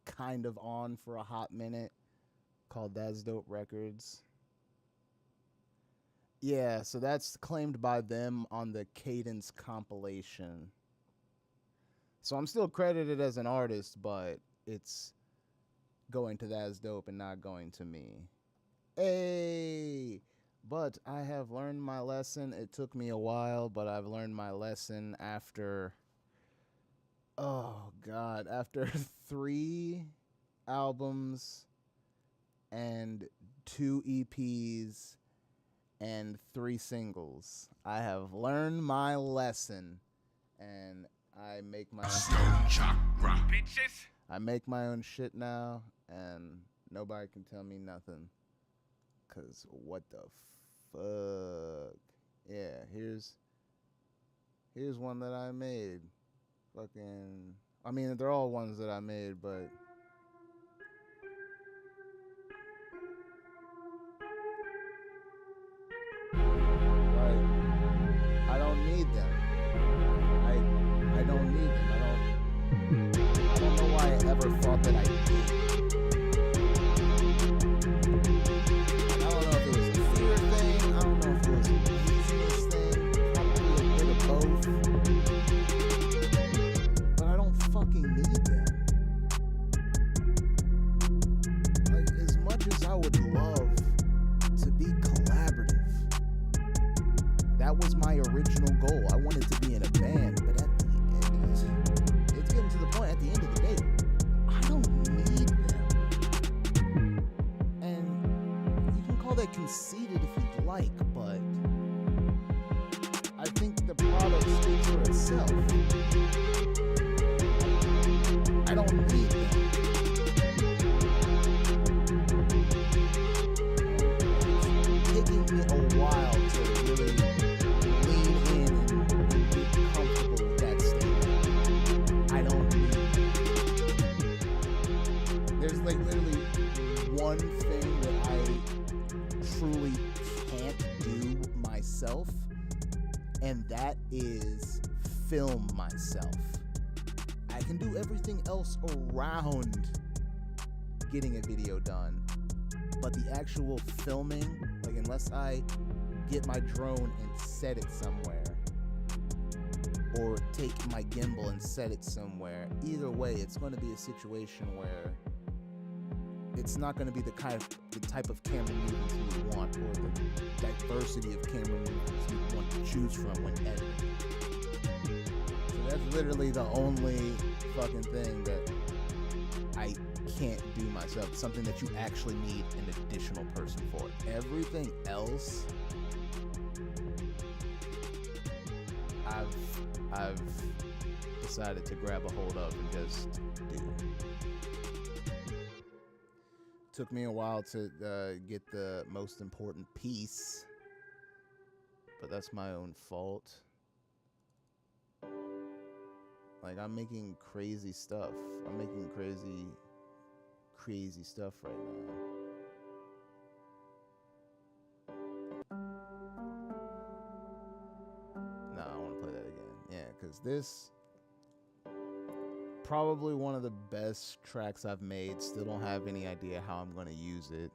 kind of on for a hot minute, called That's Dope Records. Yeah, so that's claimed by them on the Cadence compilation. So I'm still credited as an artist, but it's going to That's Dope and not going to me. Hey! But I have learned my lesson. It took me a while, but I've learned my lesson after, oh God, after 3 albums and 2 EPs and 3 singles. I have learned my lesson, and I make my Stoned Chakra. Bitches. I make my own shit now, and nobody can tell me nothing. Cause what the fuck? Yeah, here's one that I made. Fucking, I mean, they're all ones that I made, but like, I don't need them. I don't need them. I don't know why I ever thought that I did. I don't know if it was a fear thing. I don't know if it was a laziness thing. Probably a bit of both. But I don't fucking need them. Like, as much as I would love to be collaborative, that was my original goal. I wanted to be in a band, but at the end, it's getting to the point at the end of the day, I don't need them. And you can call that conceited if you'd like, but I think the product speaks for itself. I don't need them. It's taking me a while to really lean in and be comfortable with that statement. I don't need them. There's like literally one thing that I truly can't do myself, and that is film myself. I can do everything else around getting a video done, but the actual filming, like, unless I get my drone and set it somewhere, or take my gimbal and set it somewhere, either way, it's going to be a situation where it's not going to be the type of camera movements you would want, or the diversity of camera movements you want to choose from when editing. So that's literally the only fucking thing that I can't do myself. Something that you actually need an additional person for. Everything else, I've decided to grab a hold of and just do. Took me a while to get the most important piece, but that's my own fault. Like, I'm making crazy stuff. I'm making crazy stuff right now. No, I want to play that again. Yeah, because this, probably one of the best tracks I've made. Still don't have any idea how I'm going to use it.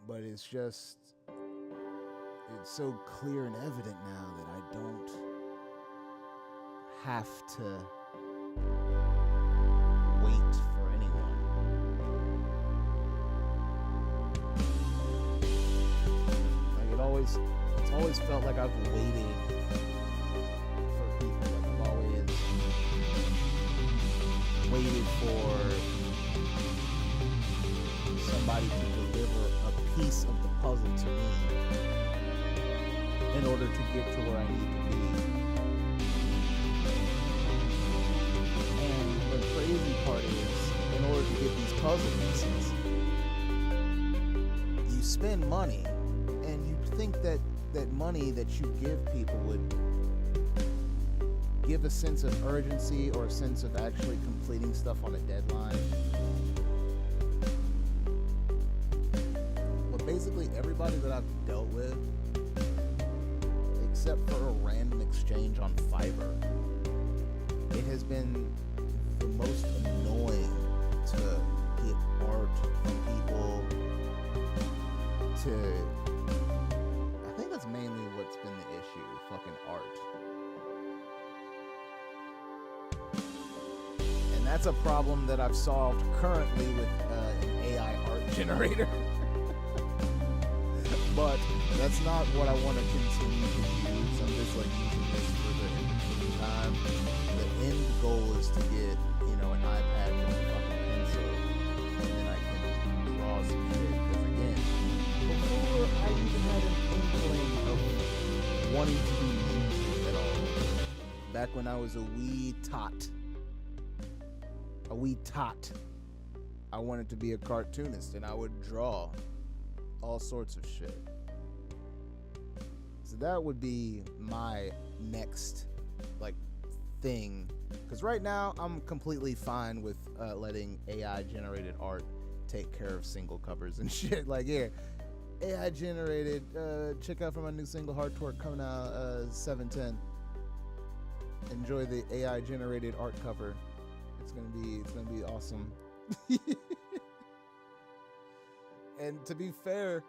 But it's just, it's so clear and evident now that I don't have to wait for anyone. Like, it's always felt like I've waited for people. Like, I've always waited for somebody to deliver a piece of the puzzle to me in order to get to where I need to be. And the crazy part is, in order to get these puzzle pieces, you spend money, and you think that money that you give people would give a sense of urgency or a sense of actually completing stuff on a deadline. But basically everybody that I've dealt with, except for a random exchange on Fiverr, it has been the most annoying to get art from people to, I think that's mainly what's been the issue, fucking art. And that's a problem that I've solved currently with an AI art generator. But that's not what I want to continue to use. I'm just like using this for the time. The end goal is to get, an iPad with a fucking pencil, and then I can draw some shit. Because again, before I even had an inkling of wanting to do music at all, back when I was a wee tot, I wanted to be a cartoonist, and I would draw all sorts of shit. So that would be my next like thing, because right now I'm completely fine with letting AI generated art take care of single covers and shit. Like, here, AI generated, check out for my new single Hard Twerk coming out 7/10. Enjoy the AI generated art cover. It's gonna be awesome. And to be fair,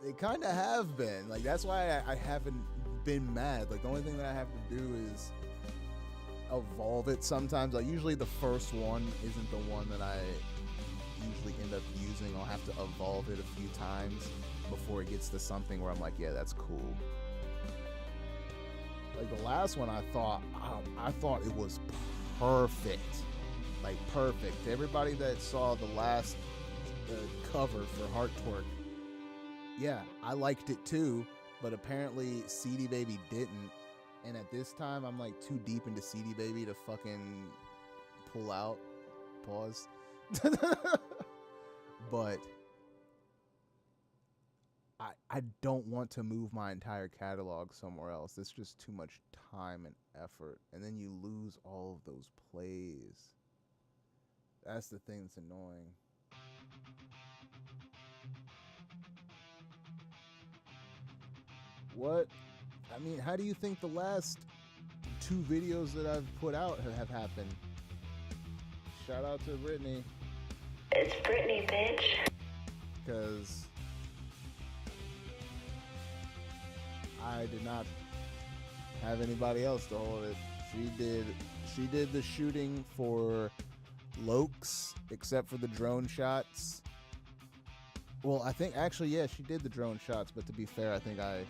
they kind of have been. Like, that's why I haven't been mad. Like, the only thing that I have to do is evolve it sometimes. Like, usually the first one isn't the one that I usually end up using. I'll have to evolve it a few times before it gets to something where I'm like, yeah, that's cool. Like, the last one, I thought it was perfect. Like, perfect. Everybody that saw the last cover for Heart Twerk, yeah, I liked it too, but apparently CD Baby didn't. And at this time, I'm like too deep into CD Baby to fucking pull out. Pause. But I don't want to move my entire catalog somewhere else. It's just too much time and effort. And then you lose all of those plays. That's the thing that's annoying. What? I mean, how do you think the last 2 videos that I've put out have happened? Shout out to Brittany. It's Britney, bitch. Because I did not have anybody else to hold it. She did the shooting for Lokes, except for the drone shots. Well, I think actually, yeah, she did the drone shots, but to be fair, I think I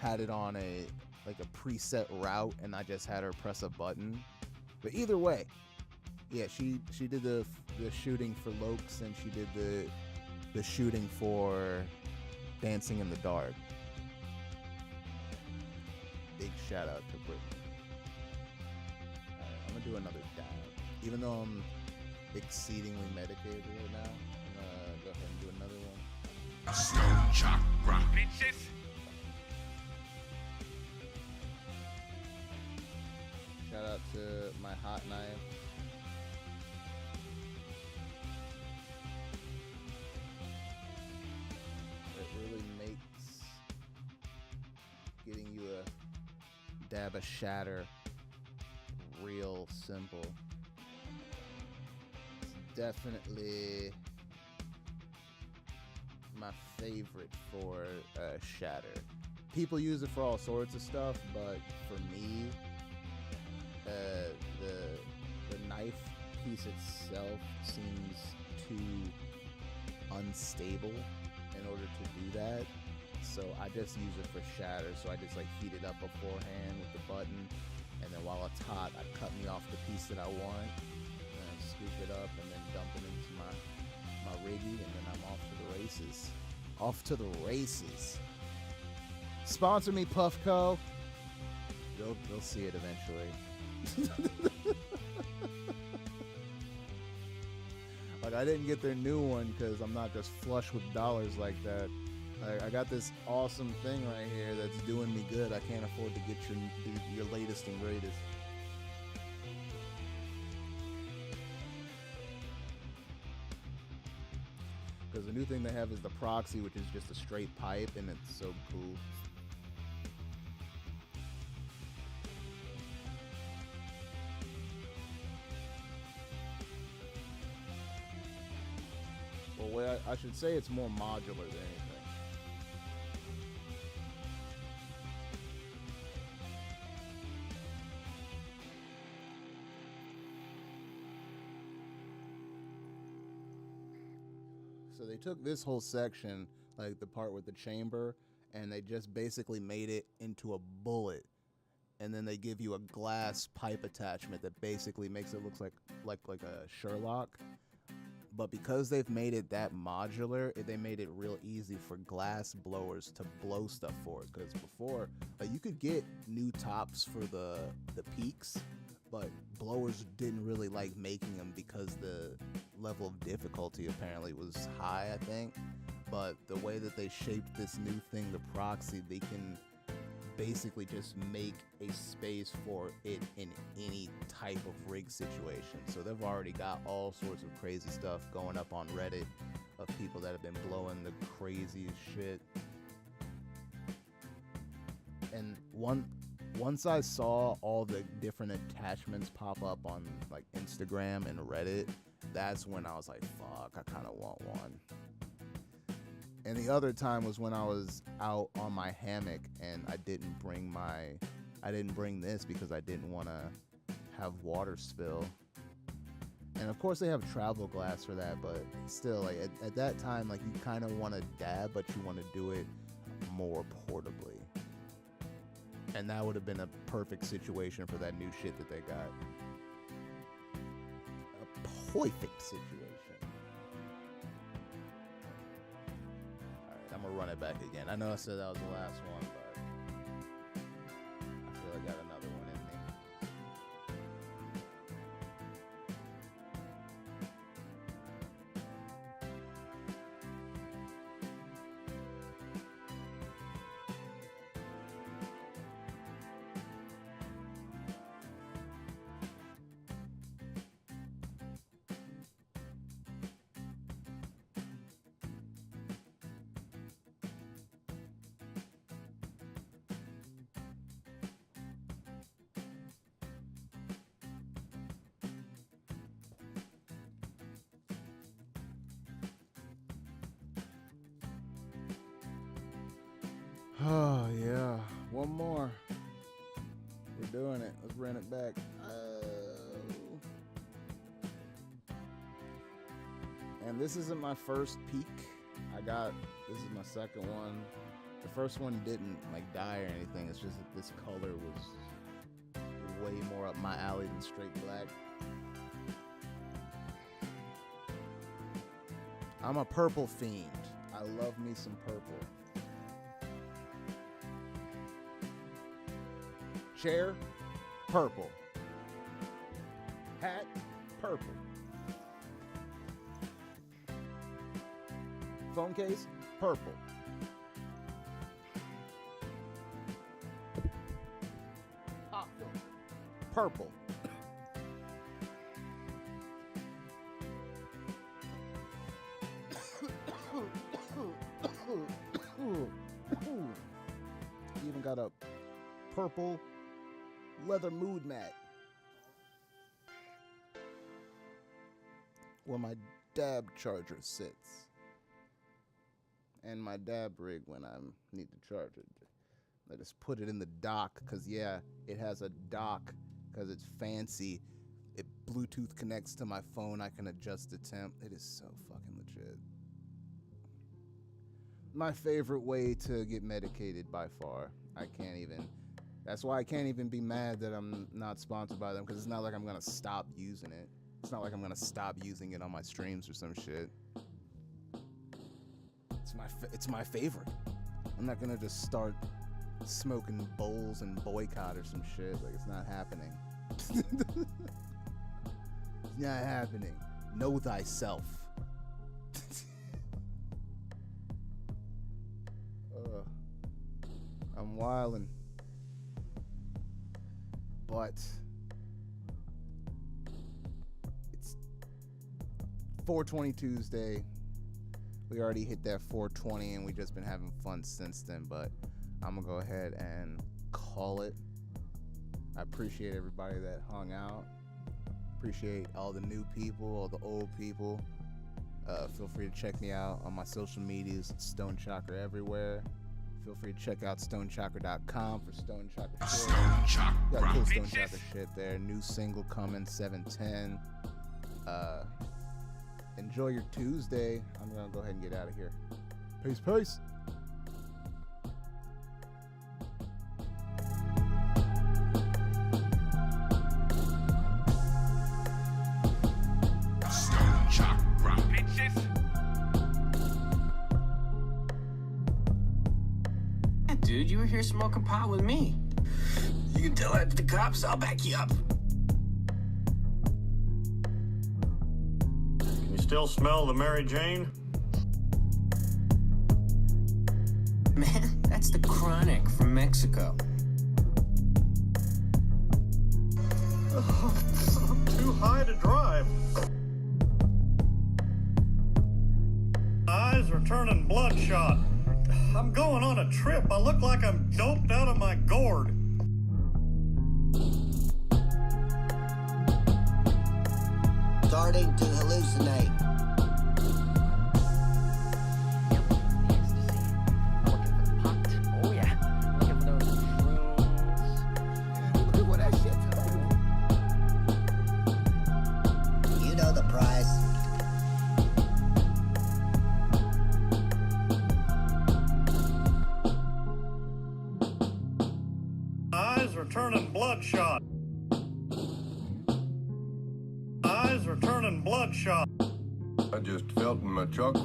had it on a preset route and I just had her press a button. But either way, yeah, she did the shooting for Lokes, and she did the shooting for Dancing in the Dark. Big shout out to Brittany. Alright, I'm gonna do another dab. Even though I'm exceedingly medicated right now, I'm gonna go ahead and do another one. Stoned Chakra. Bitches. Shout out to my hot knife. It really makes getting you a dab of shatter real simple. It's definitely my favorite for shatter. People use it for all sorts of stuff, but for me, the knife piece itself seems too unstable in order to do that. So I just use it for shatter. So I just like heat it up beforehand with the button, and then while it's hot, I cut me off the piece that I want, and I scoop it up, and then dump it into my riggy, and then I'm off to the races. Off to the races. Sponsor me, Puffco. They'll see it eventually. Like, I didn't get their new one because I'm not just flush with dollars like that. I got this awesome thing right here that's doing me good. I can't afford to get your latest and greatest. Because the new thing they have is the Proxy, which is just a straight pipe, and it's so cool. Well, I should say it's more modular than anything. So they took this whole section, like the part with the chamber, and they just basically made it into a bullet. And then they give you a glass pipe attachment that basically makes it look like a Sherlock. But because they've made it that modular, they made it real easy for glass blowers to blow stuff for it. Because before, you could get new tops for the peaks, but blowers didn't really like making them because the level of difficulty apparently was high, I think. But the way that they shaped this new thing, the proxy, they can basically just make a space for it in any type of rig situation. So they've already got all sorts of crazy stuff going up on Reddit of people that have been blowing the craziest shit. And once I saw all the different attachments pop up on like Instagram and Reddit, that's when I was like, fuck, I kind of want one. And the other time was when I was out on my hammock and I didn't bring this because I didn't want to have water spill. And of course they have travel glass for that, but still, like at that time, like you kind of want to dab, but you want to do it more portably. And that would have been a perfect situation for that new shit that they got. A perfect situation. Alright, I'm gonna run it back again. I know I said that was the last one, but I feel I got another one in me. Oh, yeah. One more. We're doing it. Let's run it back. And this isn't my first peak. This is my second one. The first one didn't like die or anything. It's just that this color was way more up my alley than straight black. I'm a purple fiend. I love me some purple. Chair, purple. Hat, purple. Phone case, purple. Pop filter, purple. Even got a purple leather mood mat where my dab charger sits, and my dab rig when I need to charge it. I just put it in the dock because, yeah, it has a dock because it's fancy. It Bluetooth connects to my phone. I can adjust the temp. It is so fucking legit. My favorite way to get medicated by far. That's why I can't even be mad that I'm not sponsored by them, because it's not like I'm going to stop using it. It's not like I'm going to stop using it on my streams or some shit. It's my favorite. I'm not going to just start smoking bowls and boycott or some shit. Like, it's not happening. It's not happening. Know thyself. I'm wildin'. But it's 420 Tuesday. We already hit that 420 and we just been having fun since then, but I'm gonna go ahead and call it. I appreciate everybody that hung out. Appreciate all the new people, all the old people. Feel free to check me out on my social medias. Stoned Chakra everywhere. Feel free to check out stonechakra.com for Stoned Chakra shit. Stoned Chakra. Got cool Stoned Chakra shit there. New single coming 7/10. Enjoy your Tuesday. I'm gonna go ahead and get out of here. Peace, peace. Stoned Chakra. Bitches. Dude, you were here smoking pot with me. You can tell that to the cops, I'll back you up. Give me Still smell the Mary Jane? Man, that's the Chronic from Mexico. I'm too high to drive. My eyes are turning bloodshot. I'm going on a trip. I look like I'm doped out of my gourd. Starting to hallucinate. Oh yeah, looking for those shrooms. Look at that shit. You know the price. My eyes are turning bloodshot. My eyes are turning bloodshot. I just felt in my chakra.